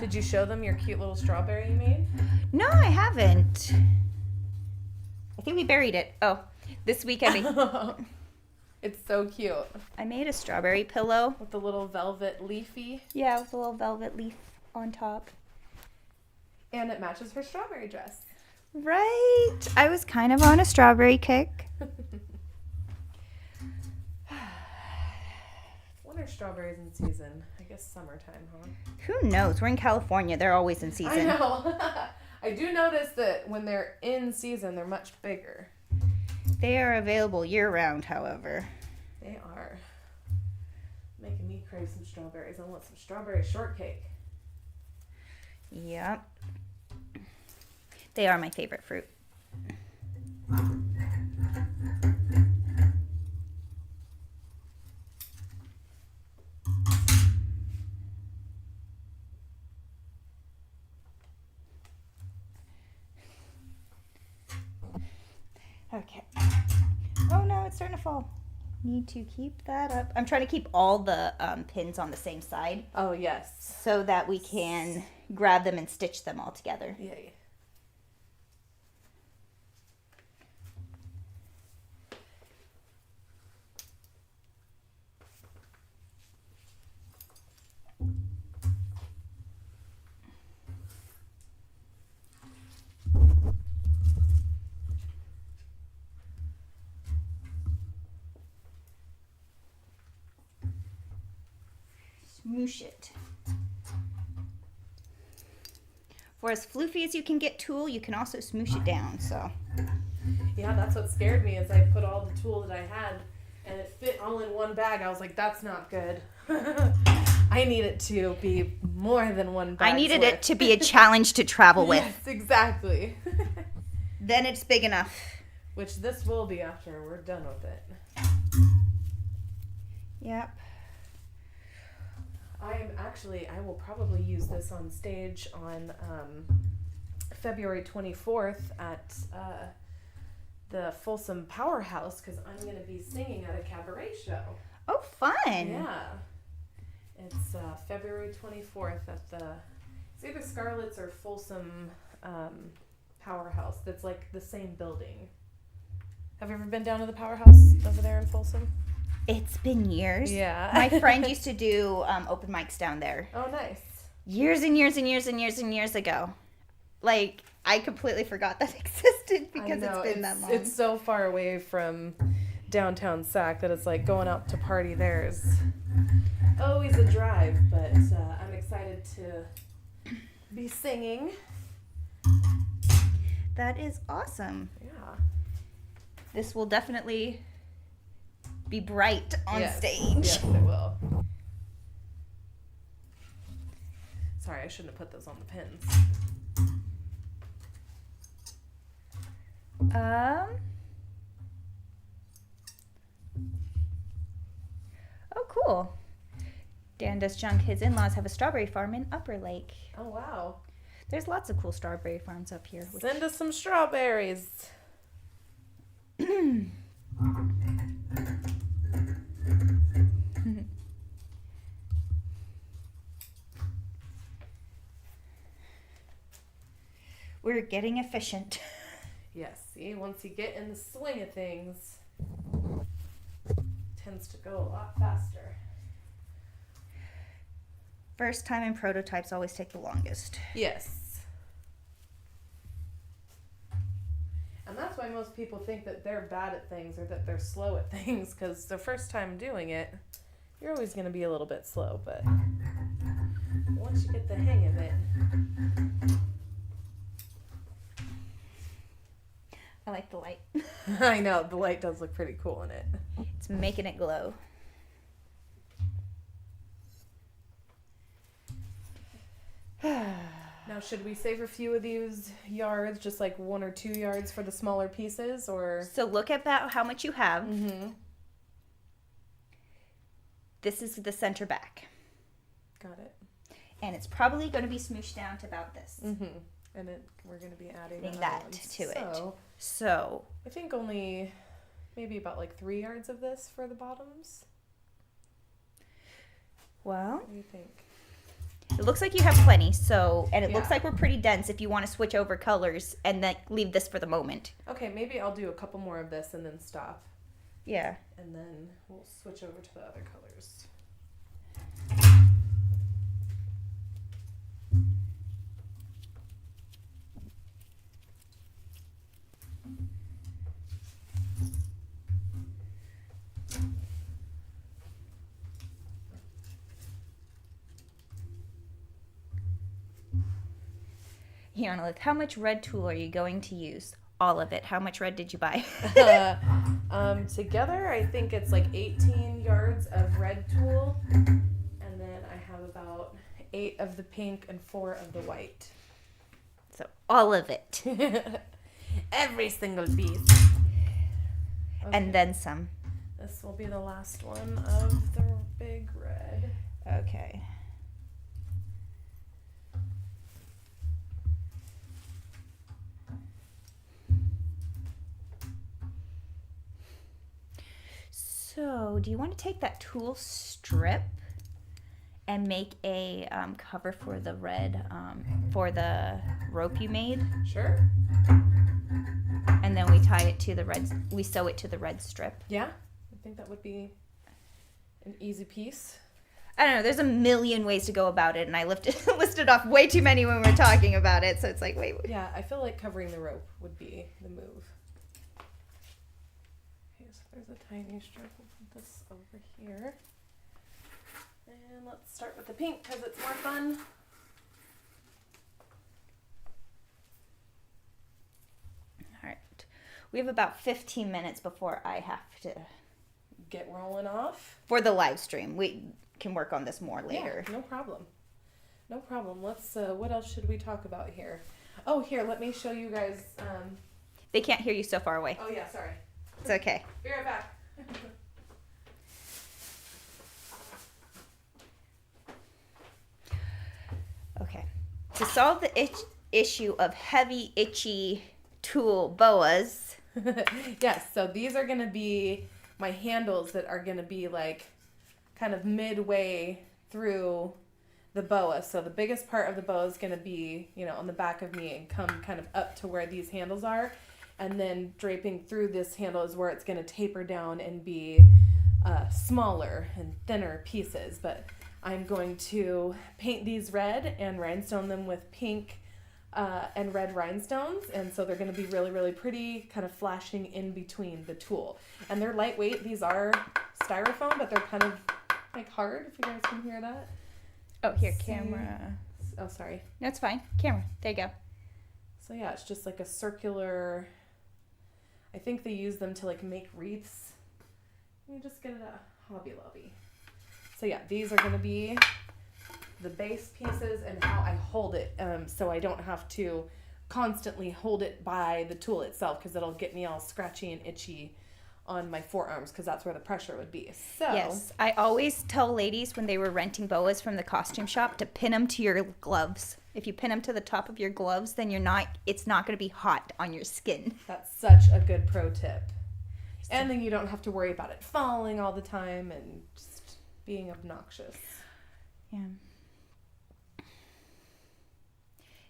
Did you show them your cute little strawberry you made? No, I haven't. I think we buried it. Oh, this week It's so cute. I made a strawberry pillow. With the little velvet leafy. Yeah, with a little velvet leaf on top. And it matches her strawberry dress. Right. I was kind of on a strawberry kick. When are strawberries in season? I guess summertime, huh? Who knows? We're in California. They're always in season. I know. I do notice that when they're in season, they're much bigger. They are available year-round, however. They are. Making me crave some strawberries. I want some strawberry shortcake. Yep. They are my favorite fruit. Okay. Oh no, it's starting to fall. Need to keep that up. I'm trying to keep all the pins on the same side Oh, yes. so that we can grab them and stitch them all together. Yay. Smoosh it. For as floofy as you can get tulle, you can also smoosh it down, so. Yeah, that's what scared me is I put all the tulle that I had and it fit all in one bag. I was like, that's not good. I need it to be more than one bag. I needed it to be a challenge to travel with. Yes, exactly. Then it's big enough. Which this will be after we're done with it. Yep. I will probably use this on stage on February 24th at the Folsom Powerhouse because I'm going to be singing at a cabaret show. Oh, fun. Yeah. It's February 24th at it's either Scarlett's or Folsom Powerhouse. That's like the same building. Have you ever been down to the Powerhouse over there in Folsom? It's been years. Yeah. My friend used to do open mics down there. Oh, nice. Years and years and years and years and years ago. Like, I completely forgot that existed because it's been that long. It's so far away from downtown Sac that it's like going out to party there is always a drive, but I'm excited to be singing. That is awesome. Yeah. This will definitely be bright on stage. Yes, it will. Sorry, I shouldn't have put those on the pins. Oh, cool. cool. Dan does junk. His in-laws have a strawberry farm in Upper Lake. Oh, wow. There's lots of cool strawberry farms up here. Send us some strawberries. We're getting efficient. Yes, see, once you get in the swing of things, it tends to go a lot faster. First time in prototypes always take the longest. Yes. And that's why most people think that they're bad at things or that they're slow at things, because the first time doing it, you're always going to be a little bit slow, but once you get the hang of it. I like the light. I know, the light does look pretty cool in it. It's making it glow. Now, should we save a few of these yards, just like 1 or 2 yards for the smaller pieces, or? So look at that, how much you have. Mm-hmm. This is the center back. Got it. And it's probably going to be smooshed down to about this. Mm-hmm. And we're going to be adding that to it. So I think only maybe about like 3 yards of this for the bottoms. Well, What do you think? it looks like you have plenty. So, and it looks Yeah. like we're pretty dense if you want to switch over colors and then leave this for the moment. Okay, maybe I'll do a couple more of this and then stop. Yeah. And then we'll switch over to the other colors. Here, Anna, look, how much red tool are you going to use? All of it. How much red did you buy? Together, I think it's like 18 yards of red tulle, and then I have about 8 of the pink and 4 of the white. So all of it. Every single piece. Okay. And then some. This will be the last one of the big red. Okay. So, do you want to take that tulle strip and make a cover for the red, for the rope you made? Sure. And then we tie it to the red, we sew it to the red strip. Yeah, I think that would be an easy piece. I don't know, there's a million ways to go about it, and I listed off way too many when we were talking about it, so it's like, wait. Yeah, I feel like covering the rope would be the move. Okay, so there's a tiny strip. We'll put this over here. And let's start with the pink because it's more fun. All right. We have about 15 minutes before I have to... Get rolling off. For the live stream. We can work on this more later. Yeah, no problem. No problem. Let's, what else should we talk about here? Oh, here, let me show you guys. They can't hear you so far away. Oh, yeah, sorry. It's okay. Be right back. Okay. To solve the issue of heavy, itchy tulle boas. Yes, so these are going to be my handles that are going to be like kind of midway through the boa. So the biggest part of the boa is going to be, you know, on the back of me and come kind of up to where these handles are. And then draping through this handle is where it's going to taper down and be smaller and thinner pieces. But I'm going to paint these red and rhinestone them with pink and red rhinestones, and so they're going to be really, really pretty, kind of flashing in between the tulle. And they're lightweight. These are styrofoam, but they're kind of like hard, if you guys can hear that. Oh, here, camera. Oh, sorry. No, it's fine. Camera. There you go. So yeah, it's just like a circular, I think they use them to like make wreaths. You just get it at Hobby Lobby. So yeah, these are going to be the base pieces and how I hold it, so I don't have to constantly hold it by the tulle itself because it'll get me all scratchy and itchy on my forearms because that's where the pressure would be. So Yes. I always tell ladies when they were renting boas from the costume shop to pin them to your gloves. If you pin them to the top of your gloves, then it's not going to be hot on your skin. that's such a good pro tip. And then you don't have to worry about it falling all the time and just being obnoxious. Yeah.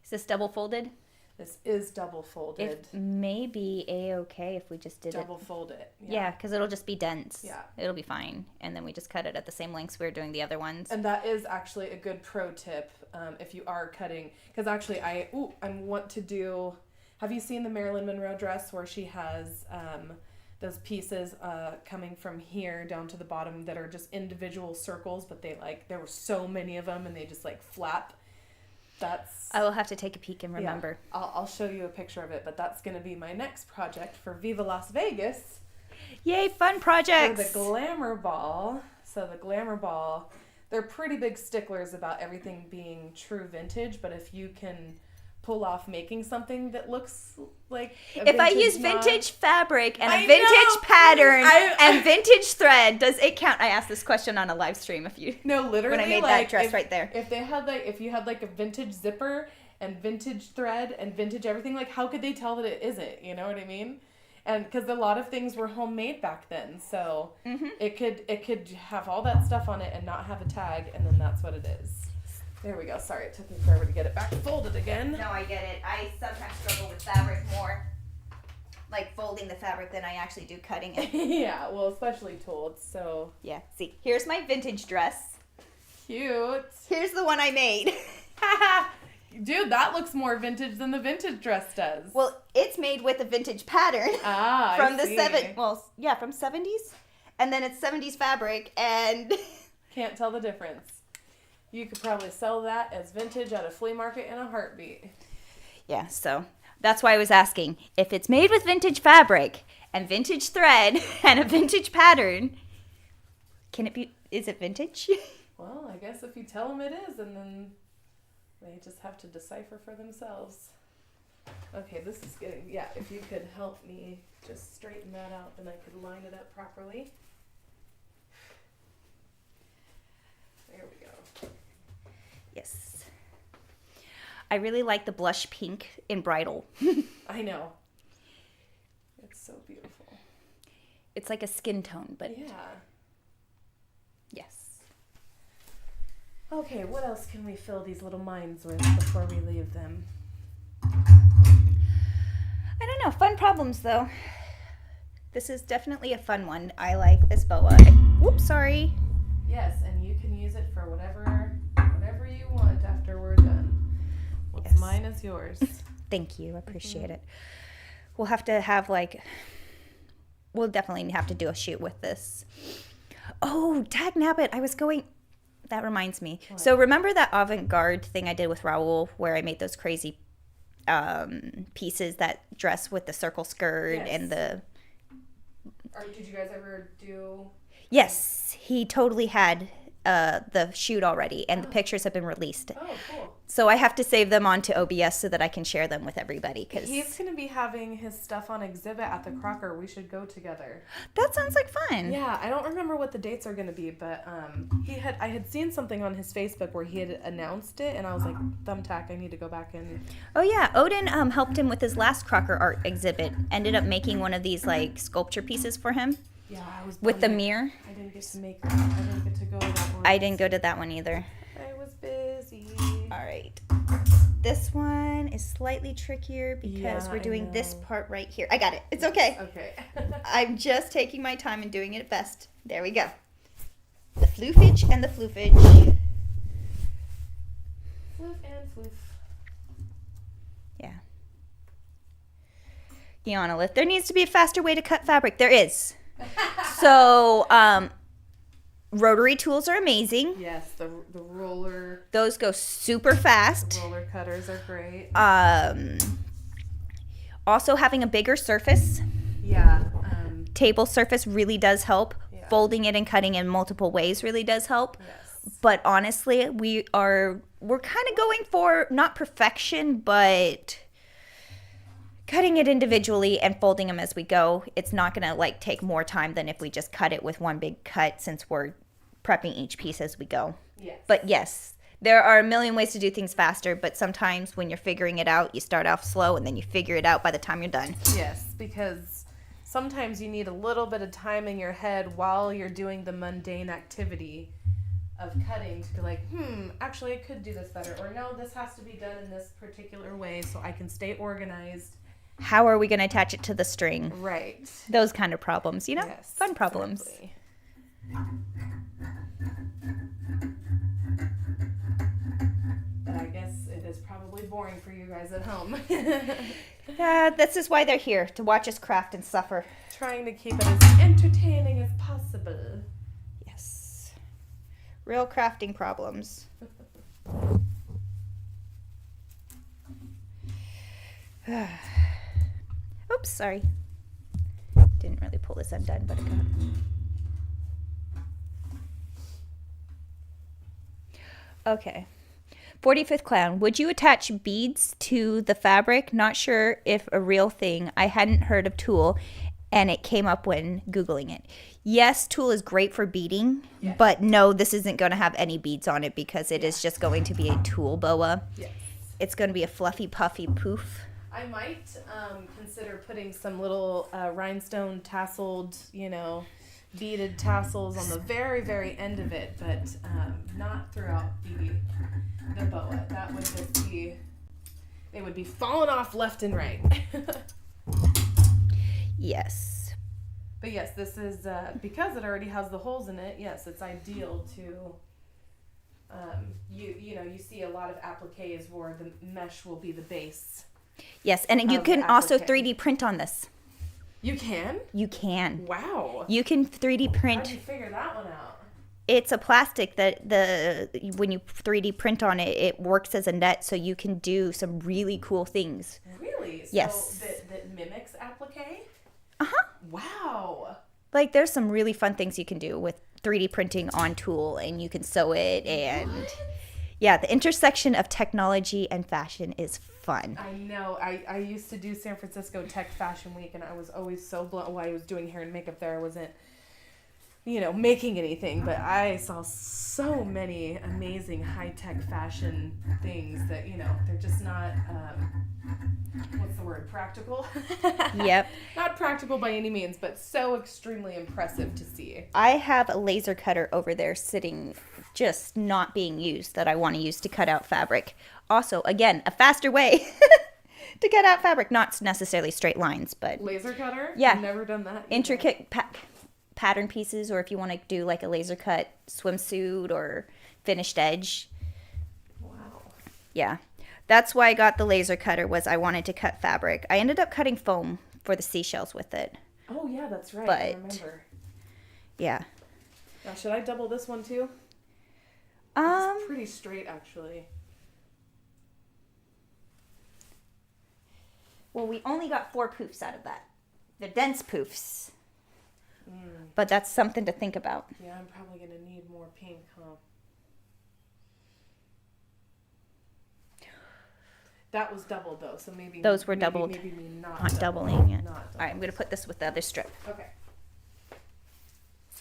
Is this double folded? This is double folded. It may be a-okay if we just did Double fold it. Yeah, because it'll just be dense. Yeah. It'll be fine. And then we just cut it at the same lengths we were doing the other ones. And that is actually a good pro tip if you are cutting. Because actually, I want to do... Have you seen the Marilyn Monroe dress where she has those pieces coming from here down to the bottom that are just individual circles, but there were so many of them and they just flap? I will have to take a peek and remember. Yeah, I'll show you a picture of it, but that's going to be my next project for Viva Las Vegas. Yay, fun projects! For the Glamour Ball. So the Glamour Ball, they're pretty big sticklers about everything being true vintage, but if you can pull off making something that looks like if I use vintage fabric and a vintage pattern and vintage thread, does it count? I asked this question on a live stream literally when I made that dress right there. If you had a vintage zipper and vintage thread and vintage everything, how could they tell that it isn't? You know what I mean? And because a lot of things were homemade back then, so it could have all that stuff on it and not have a tag, and then that's what it is. There we go. Sorry, it took me forever to get it back folded again. No, I get it. I sometimes struggle with fabric more, folding the fabric, than I actually do cutting it. Yeah, well, especially told, so. Yeah, see, here's my vintage dress. Cute. Here's the one I made. Dude, that looks more vintage than the vintage dress does. Well, it's made with a vintage pattern. From the 70s. And then it's 70s fabric, and... Can't tell the difference. You could probably sell that as vintage at a flea market in a heartbeat. Yeah, so that's why I was asking. If it's made with vintage fabric and vintage thread and a vintage pattern, is it vintage? Well, I guess if you tell them it is, and then they just have to decipher for themselves. Okay, this is getting, if you could help me just straighten that out, then I could line it up properly. There we go. Yes. I really like the blush pink in bridal. I know. It's so beautiful. It's like a skin tone, but... Yeah. Yes. Okay, what else can we fill these little minds with before we leave them? I don't know. Fun problems, though. This is definitely a fun one. I like this boa. Whoops, sorry. Yes, and you can use it for whatever you want after we're done. What's mine is yours. Thank you. I appreciate it. We'll have to have we'll definitely have to do a shoot with this. Oh, dag nabbit. That reminds me. What? So remember that avant-garde thing I did with Raul where I made those crazy pieces, that dress with the circle skirt and the... Or did you guys ever do... Yes, he totally had the shoot already, and the pictures have been released. Oh, cool. So I have to save them onto OBS so that I can share them with everybody. Cause he's going to be having his stuff on exhibit at the Crocker. We should go together. That sounds like fun. Yeah, I don't remember what the dates are going to be, but I had seen something on his Facebook where he had announced it, and I was like, thumbtack, I need to go back and... Oh, yeah. Odin helped him with his last Crocker art exhibit. Ended up making one of these, sculpture pieces for him. Yeah, I was... With the mirror. I didn't get to make that. I didn't get to go to that one. I didn't go to that one either. I was busy. All right. This one is slightly trickier because we're doing this part right here. I got it. It's okay. Okay. I'm just taking my time and doing it best. There we go. The floofage and the floofage. Floof and floof. Yeah. Ionolith, there needs to be a faster way to cut fabric. There is. So, rotary tools are amazing. Yes, the roller. Those go super fast. The roller cutters are great. Also, having a bigger surface. Yeah. Table surface really does help. Yeah. Folding it and cutting in multiple ways really does help. Yes. But honestly, we're kind of going for not perfection, but cutting it individually and folding them as we go, it's not going to like take more time than if we just cut it with one big cut, since we're prepping each piece as we go. Yes. But yes, there are a million ways to do things faster, but sometimes when you're figuring it out, you start off slow and then you figure it out by the time you're done. Yes, because sometimes you need a little bit of time in your head while you're doing the mundane activity of cutting to be like, actually I could do this better, or no, this has to be done in this particular way so I can stay organized. How are we going to attach it to the string? Right. Those kind of problems, you know? Yes, fun problems. Exactly. But I guess it is probably boring for you guys at home. This is why they're here, to watch us craft and suffer. Trying to keep it as entertaining as possible. Yes. Real crafting problems. Oops, sorry. Didn't really pull this undone, but it got. Okay. 45th clown. Would you attach beads to the fabric? Not sure if a real thing. I hadn't heard of tulle, and it came up when Googling it. Yes, tulle is great for beading, but no, this isn't going to have any beads on it because it is just going to be a tulle boa. Yes. It's going to be a fluffy, puffy poof. I might consider putting some little rhinestone tasseled, beaded tassels on the very, very end of it, but not throughout the boa. That would just be, they would be falling off left and right. Yes. But yes, this is, because it already has the holes in it, yes, it's ideal to, you see a lot of appliques where the mesh will be the base. Yes, and you can also 3D print on this. You can? You can. Wow. You can 3D print. How'd you figure that one out? It's a plastic that when you 3D print on it, it works as a net, so you can do some really cool things. Really? Yes. So that mimics applique? Uh-huh. Wow. Like, there's some really fun things you can do with 3D printing on tulle, and you can sew it, and yeah, the intersection of technology and fashion is fun. I know. I used to do San Francisco Tech Fashion Week, and I was always so blown. While I was doing hair and makeup there, I wasn't, making anything, but I saw so many amazing high-tech fashion things that, they're just not, what's the word, practical? Yep. Not practical by any means, but so extremely impressive to see. I have a laser cutter over there sitting, just not being used, that I want to use to cut out fabric. Also, again, a faster way to cut out fabric. Not necessarily straight lines, but... Laser cutter? Yeah. I've never done that either. Intricate pattern pieces, or if you want to do like a laser cut swimsuit or finished edge. Wow. Yeah. That's why I got the laser cutter, was I wanted to cut fabric. I ended up cutting foam for the seashells with it. Oh, yeah, that's right. But, I remember. Yeah. Now, should I double this one too? It's pretty straight, actually. Well, we only got 4 poofs out of that. They're dense poofs. But that's something to think about. Yeah, I'm probably going to need more pink, huh? That was doubled, though, so maybe... Those were doubled. Maybe Not doubling it. Not All right, I'm going to put this with the other strip. Okay.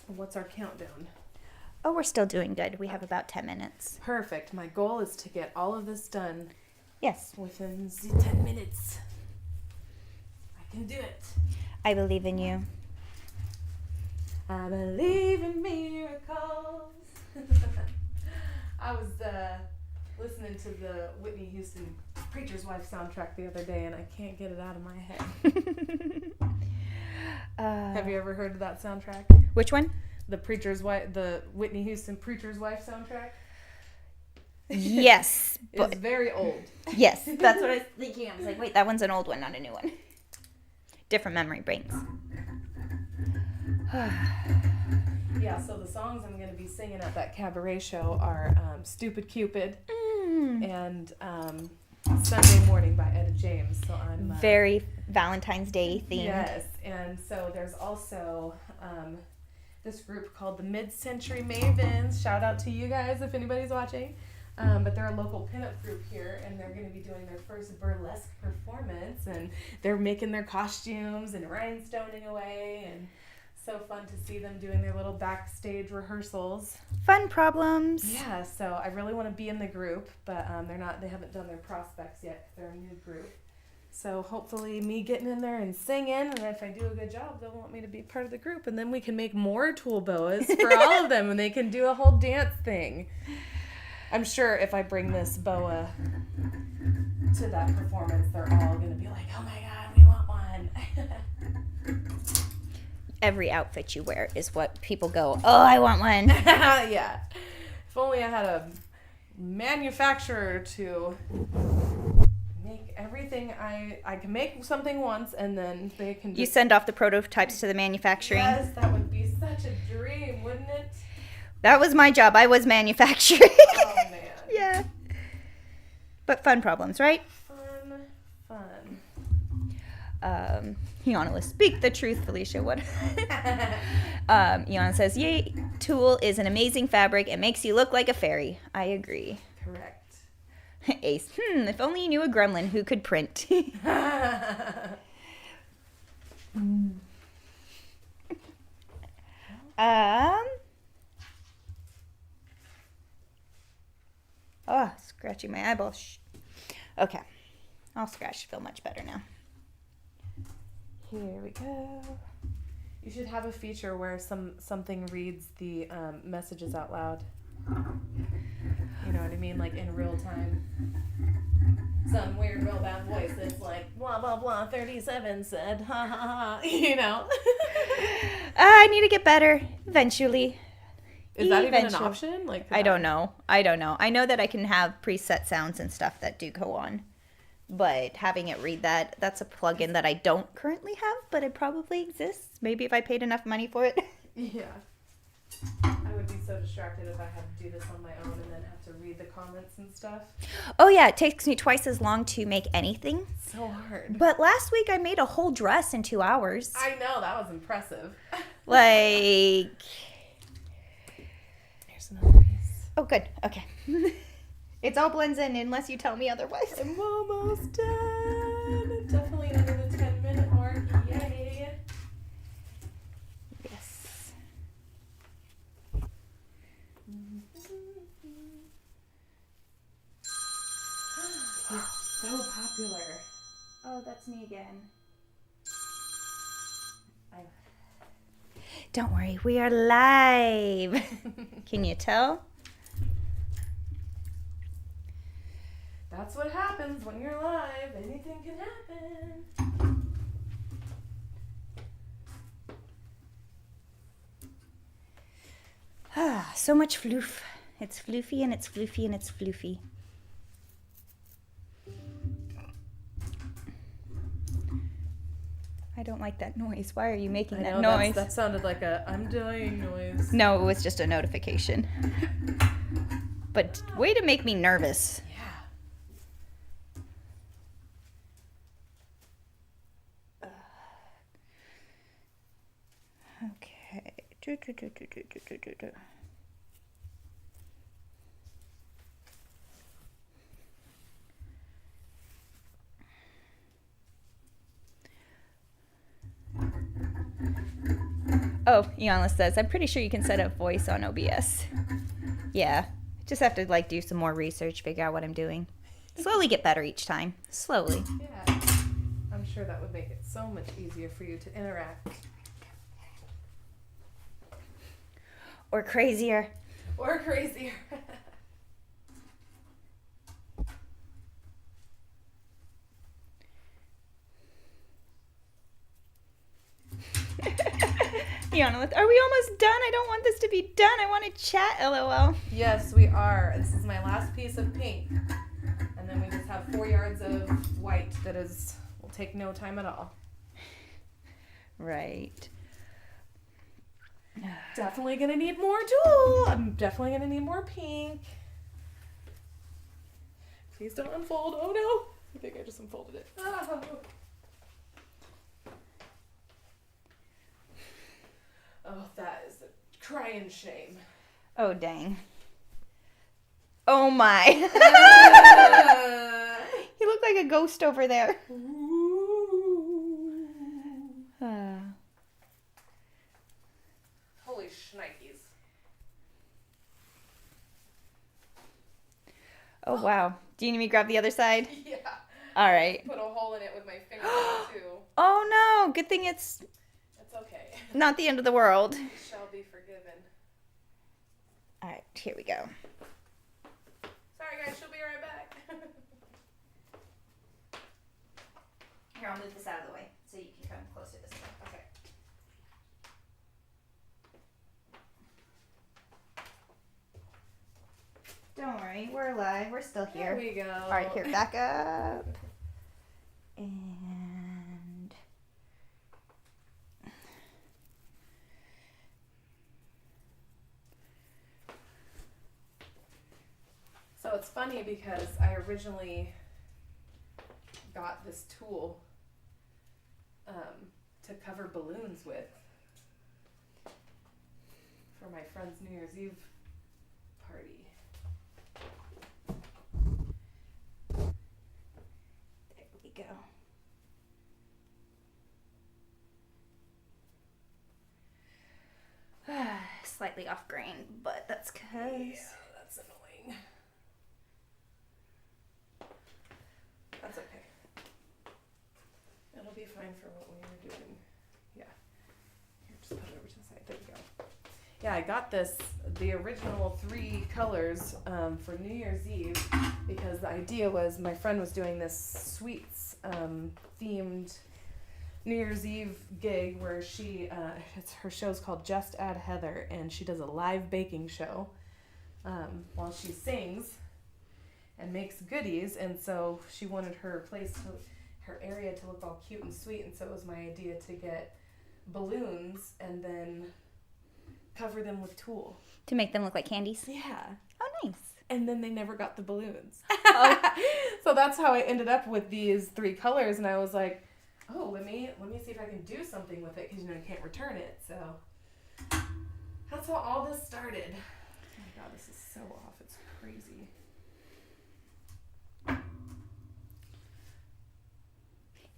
What's our countdown? Oh, we're still doing good. We have about 10 minutes. Perfect. My goal is to get all of this done. Yes. Within the 10 minutes. I can do it. I believe in you. I believe in miracles. I was listening to the Whitney Houston Preacher's Wife soundtrack the other day, and I can't get it out of my head. Have you ever heard of that soundtrack? Which one? The Whitney Houston Preacher's Wife soundtrack? Yes. It's very old. Yes, that's what I was thinking. I was like, wait, that one's an old one, not a new one. Different memory brains. Yeah, so the songs I'm going to be singing at that cabaret show are Stupid Cupid and Sunday Morning by Etta James. So I'm very Valentine's Day themed. Yes, and so there's also this group called the Mid-Century Mavens. Shout out to you guys if anybody's watching. But they're a local pinup group here, and they're going to be doing their first burlesque performance, and they're making their costumes and rhinestoning away, and so fun to see them doing their little backstage rehearsals. Fun problems. Yeah, so I really want to be in the group, but they haven't done their prospects yet. They're a new group. So hopefully me getting in there and singing, and if I do a good job, they'll want me to be part of the group, and then we can make more tulle boas for all of them, and they can do a whole dance thing. I'm sure if I bring this boa to that performance, they're all going to be like, oh my God, we want one. Every outfit you wear is what people go, oh, I want one. Yeah. If only I had a manufacturer to make everything. I can make something once, and then they can You send off the prototypes to the manufacturing? Yes, that would be such a dream, wouldn't it? That was my job. I was manufacturing. Oh, man. Yeah. But fun problems, right? Fun. Iana, speak the truth, Felicia. What? Iana says, yay, tulle is an amazing fabric. It makes you look like a fairy. I agree. Correct. Ace, if only you knew a gremlin who could print. Oh, scratching my eyeball. Okay. I'll scratch. Feel much better now. Here we go. You should have a feature where something reads the messages out loud. You know what I mean? Like in real time. Some weird robot voice that's like, blah, blah, blah, 37 said, ha, ha, ha, you know? I need to get better eventually. Is that even an option? Like, I don't know. I know that I can have preset sounds and stuff that do go on. But having it read that's a plugin that I don't currently have, but it probably exists. Maybe if I paid enough money for it. Yeah. I would be so distracted if I had to do this on my own and then have to read the comments and stuff. Oh, yeah. It takes me twice as long to make anything. So hard. But last week I made a whole dress in 2 hours. I know. That was impressive. Like... Here's another piece. Oh, good. Okay. It's all blends in unless you tell me otherwise. I'm almost done. Definitely under the 10-minute mark. Yay. Yes. You're so popular. Oh, that's me again. Don't worry, we are live. Can you tell? That's what happens when you're live. Anything can happen. Ah, so much floof. It's floofy and it's floofy and it's floofy. I don't like that noise. Why are you making that noise? That sounded like a I'm dying noise. No, it was just a notification. But way to make me nervous. Okay. Oh, Iana says, I'm pretty sure you can set up voice on OBS. Yeah. Just have to do some more research, figure out what I'm doing. Slowly get better each time. Slowly. Yeah. I'm sure that would make it so much easier for you to interact. Or crazier. Or crazier. Iana, are we almost done? I don't want this to be done. I want to chat, LOL. Yes, we are. This is my last piece of pink. And then we just have 4 yards of white that will take no time at all. Right. Definitely gonna need more tulle. I'm definitely gonna need more pink. Please don't unfold. Oh no! I think I just unfolded it. Oh, that is a crying shame. Oh, dang. Oh my. You look like a ghost over there. Holy shnikes. Oh, wow. Do you need me to grab the other side? Yeah. All right. Put a hole in it with my finger too. Oh, no. Good thing it's Okay. not the end of the world. Shall be forgiven. All right. Here we go. Sorry, guys. She'll be right back. Here, I'll move this out of the way so you can come closer this way. Okay. Don't worry. We're alive. We're still here. Here we go. All right. Here. Back up. And... So it's funny because I originally got this tool to cover balloons with for my friend's New Year's Eve party. There we go. Slightly off grain, but that's because... Yeah, that's annoying. That's okay. It'll be fine for what we were doing. Yeah. Here, just put it over to the side. There we go. Yeah, I got the original 3 colors for New Year's Eve because the idea was my friend was doing this sweets themed New Year's Eve gig where her show's called Just Add Heather, and she does a live baking show while she sings and makes goodies, and so she wanted her area to look all cute and sweet, and so it was my idea to get balloons and then cover them with tulle. To make them look like candies? Yeah. Oh, nice. And then they never got the balloons. Oh. So that's how I ended up with these 3 colors, and I was like, oh, let me see if I can do something with it, because you can't return it. So that's how all this started. Oh my god, this is so off. It's crazy.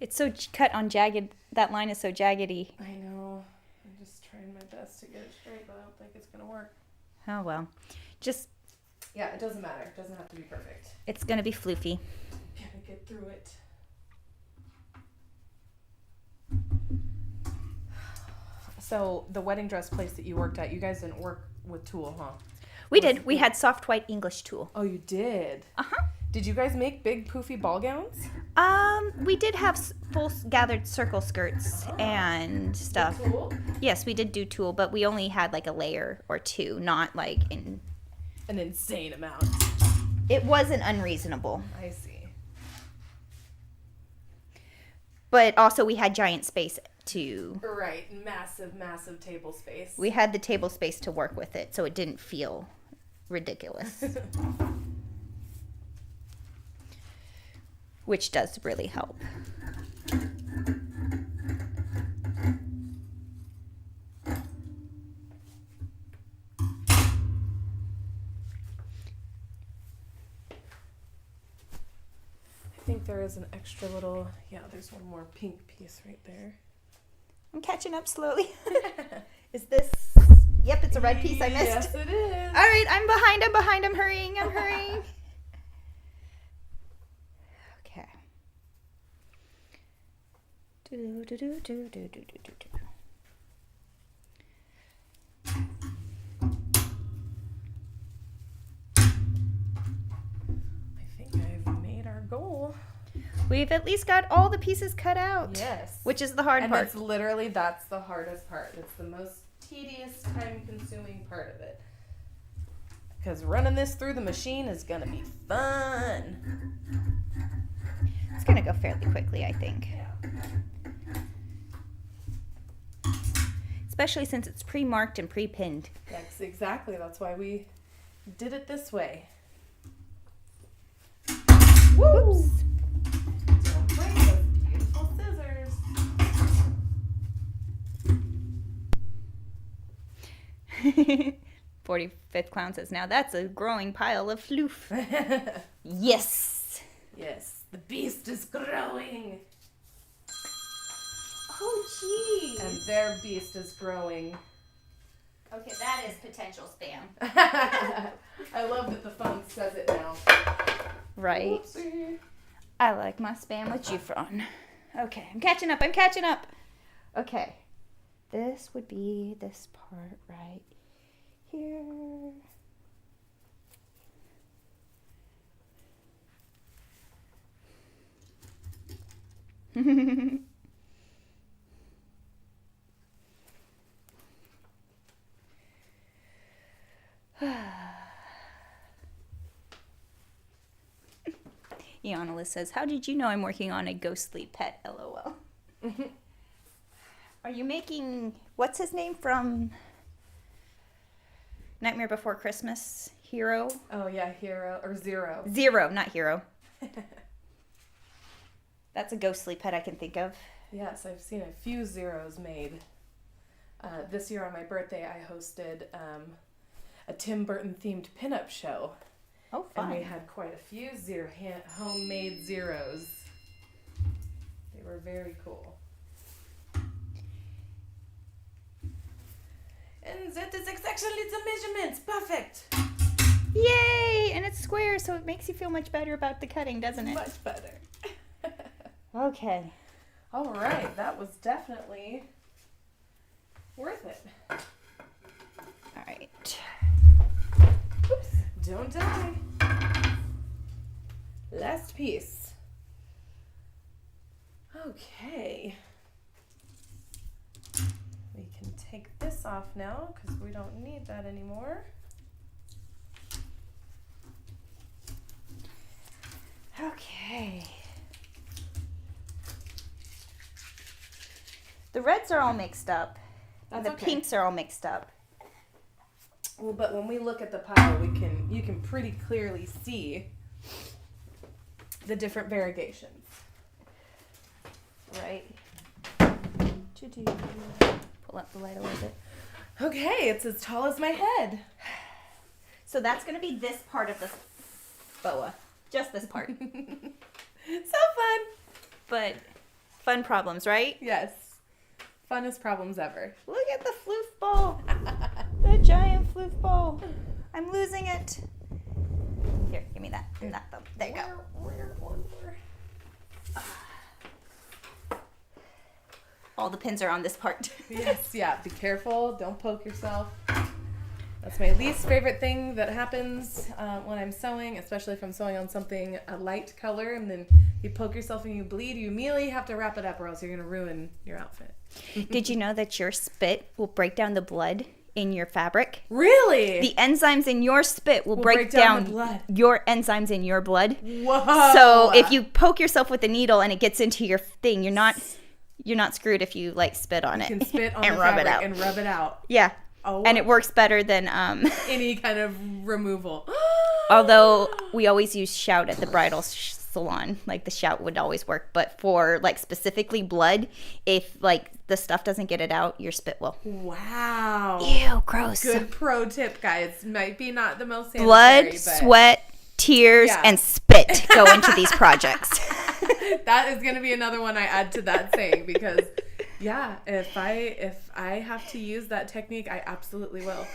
It's so cut on jagged. That line is so jaggedy. I know. I'm just trying my best to get it straight, but I don't think it's going to work. Oh, well. Just... Yeah, it doesn't matter. It doesn't have to be perfect. It's going to be floofy. Gotta get through it. So the wedding dress place that you worked at, you guys didn't work with tulle, huh? We did. We had soft white English tulle. Oh, you did? Uh-huh. Did you guys make big poofy ball gowns? We did have full gathered circle skirts and stuff. Tulle? Yes, we did do tulle, but we only had like a layer or 2, not like in... An insane amount. It wasn't unreasonable. I see. But also we had giant space to... Right. Massive, massive table space. We had the table space to work with it, so it didn't feel ridiculous. Which does really help. I think there is an extra little... Yeah, there's one more pink piece right there. I'm catching up slowly. Is this... Yep, it's a red piece I missed. Yes, it is. All right, I'm behind. I'm hurrying. Okay. I think I've made our goal. We've at least got all the pieces cut out. Yes. Which is the hard part. And that's the hardest part. It's the most tedious, time-consuming part of it. Because running this through the machine is going to be fun. It's going to go fairly quickly, I think. Yeah. Especially since it's pre-marked and pre-pinned. That's exactly. That's why we did it this way. Whoops. Don't break those beautiful scissors. 45th Clown says, now that's a growing pile of floof. Yes. Yes, the beast is growing. Oh, gee. And their beast is growing. Okay, that is potential spam. I love that the phone says it now. Right. Whoopsie. I like my spam with Jufron. Okay, I'm catching up. Okay. This would be this part right here. Iannalis says, how did you know I'm working on a ghostly pet? LOL. Are you making, what's his name from Nightmare Before Christmas? Hero? Oh, yeah, Hero, or Zero. Zero, not Hero. That's a ghostly pet I can think of. Yes, I've seen a few Zeros made. This year on my birthday, I hosted a Tim Burton-themed pinup show. Oh, fun. And we had quite a few homemade Zeros. They were very cool. And that is exactly the measurements. Perfect. Yay! And it's square, so it makes you feel much better about the cutting, doesn't it? Much better. Okay. All right, that was definitely worth it. All right. Oops. Don't die. Last piece. Okay. We can take this off now because we don't need that anymore. Okay. The reds are all mixed up. And That's the okay. pinks are all mixed up. Well, but when we look at the pile, you can pretty clearly see the different variegations. Right. Pull up the light a little bit. Okay, it's as tall as my head. So that's going to be this part of the boa. Just this part. So fun. But fun problems, right? Yes. Funnest problems ever. Look at the floof ball. The giant floof ball. I'm losing it. Here, give me that. That thumb. There you go. All the pins are on this part. Yes, yeah. Be careful. Don't poke yourself. That's my least favorite thing that happens when I'm sewing, especially if I'm sewing on something a light color, and then you poke yourself and you bleed. You immediately have to wrap it up, or else you're going to ruin your outfit. Did you know that your spit will break down the blood in your fabric? Really? The enzymes in your spit will break down down the blood. your enzymes in your blood. Whoa. So if you poke yourself with a needle and it gets into your thing, you're not screwed if you like spit on it. You can spit on and the rub fabric it out. and rub it out. Yeah. Oh. And it works better than Any kind of removal. although we always use Shout at the bridal salon, like the Shout would always work, but for like specifically blood, if like the stuff doesn't get it out, your spit will. Wow. Ew, gross. Good pro tip, guys. Might be not the most sanitary, Blood, but sweat, tears, Yeah. and spit go into these projects. that is going to be another one I add to that saying, because yeah, if I have to use that technique, I absolutely will.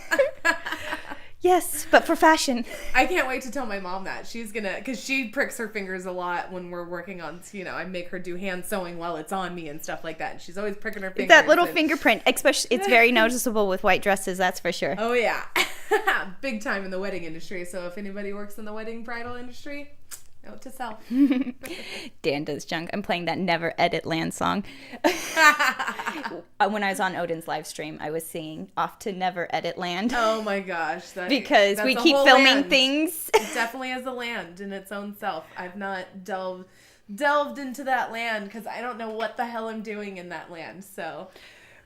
Yes, but for fashion. I can't wait to tell my mom that. She's gonna, because she pricks her fingers a lot when we're working on, I make her do hand sewing while it's on me and stuff like that. And she's always pricking her fingers. That little fingerprint, especially, it's very noticeable with white dresses, that's for sure. Oh yeah. Big time in the wedding industry. So if anybody works in the wedding bridal industry, note to self. Dan does junk. I'm playing that Never Edit Land song. When I was on Odin's live stream, I was singing Off to Never Edit Land. Oh my gosh. Because that's we a keep whole filming land. things. It definitely is a land in its own self. I've not delved into that land because I don't know what the hell I'm doing in that land. So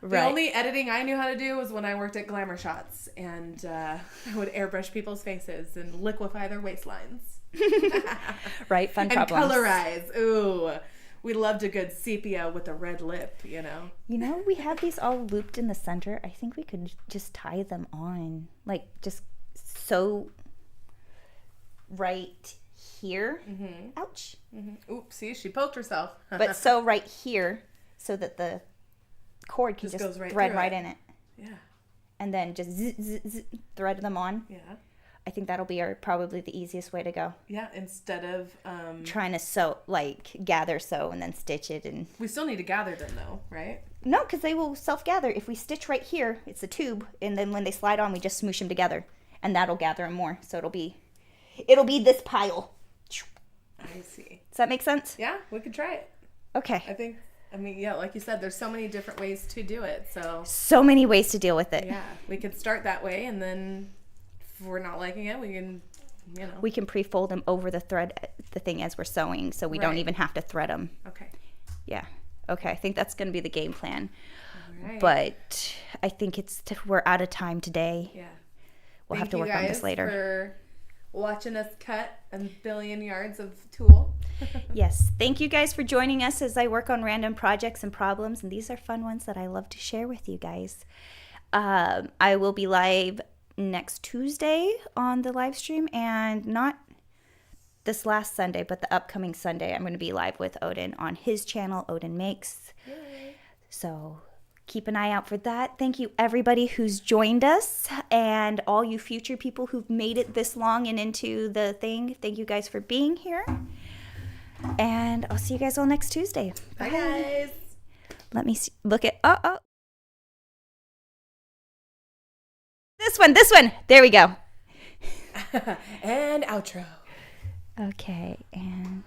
the only editing I knew how to do was when I worked at Glamour Shots, and I would airbrush people's faces and liquefy their waistlines. Right, fun And problems. colorize. Ooh. We loved a good sepia with a red lip, You know, we have these all looped in the center. I think we could just tie them on. Like, just sew right here. Ouch. Oops, see, she poked herself. But sew right here so that the cord can just goes right thread through right it. in it. Yeah. And then just thread them on. Yeah. I think that'll be probably the easiest way to go. Yeah, instead of... Trying to sew, like, gather sew and then stitch it. And we still need to gather them, though, right? no, because they will self-gather. If we stitch right here, it's a tube. And then when they slide on, we just smoosh them together. And that'll gather them more. So it'll be this pile. I see. Does that make sense? Yeah, we could try it. Okay. I mean, yeah, like you said, there's so many different ways to do it. So many ways to deal with it. Yeah, we could start that way, and then if we're not liking it, we can, We can pre-fold them over the thing as we're sewing, so we don't even have to thread them. Okay. Yeah. Okay, I think that's going to be the game plan. All right. But I think we're out of time today. Yeah. We'll have to work on this later. For watching us cut a billion yards of tulle. Yes. Thank you guys for joining us as I work on random projects and problems. And these are fun ones that I love to share with you guys. I will be live next Tuesday on the live stream, and not this last Sunday, but the upcoming Sunday. I'm going to be live with Odin on his channel, Odin Makes. Yay. So keep an eye out for that. Thank you, everybody who's joined us, and all you future people who've made it this long and into the thing. Thank you guys for being here. And I'll see you guys all next Tuesday. Bye, guys. Let me see, look at, This one. There we go. And outro. Okay, and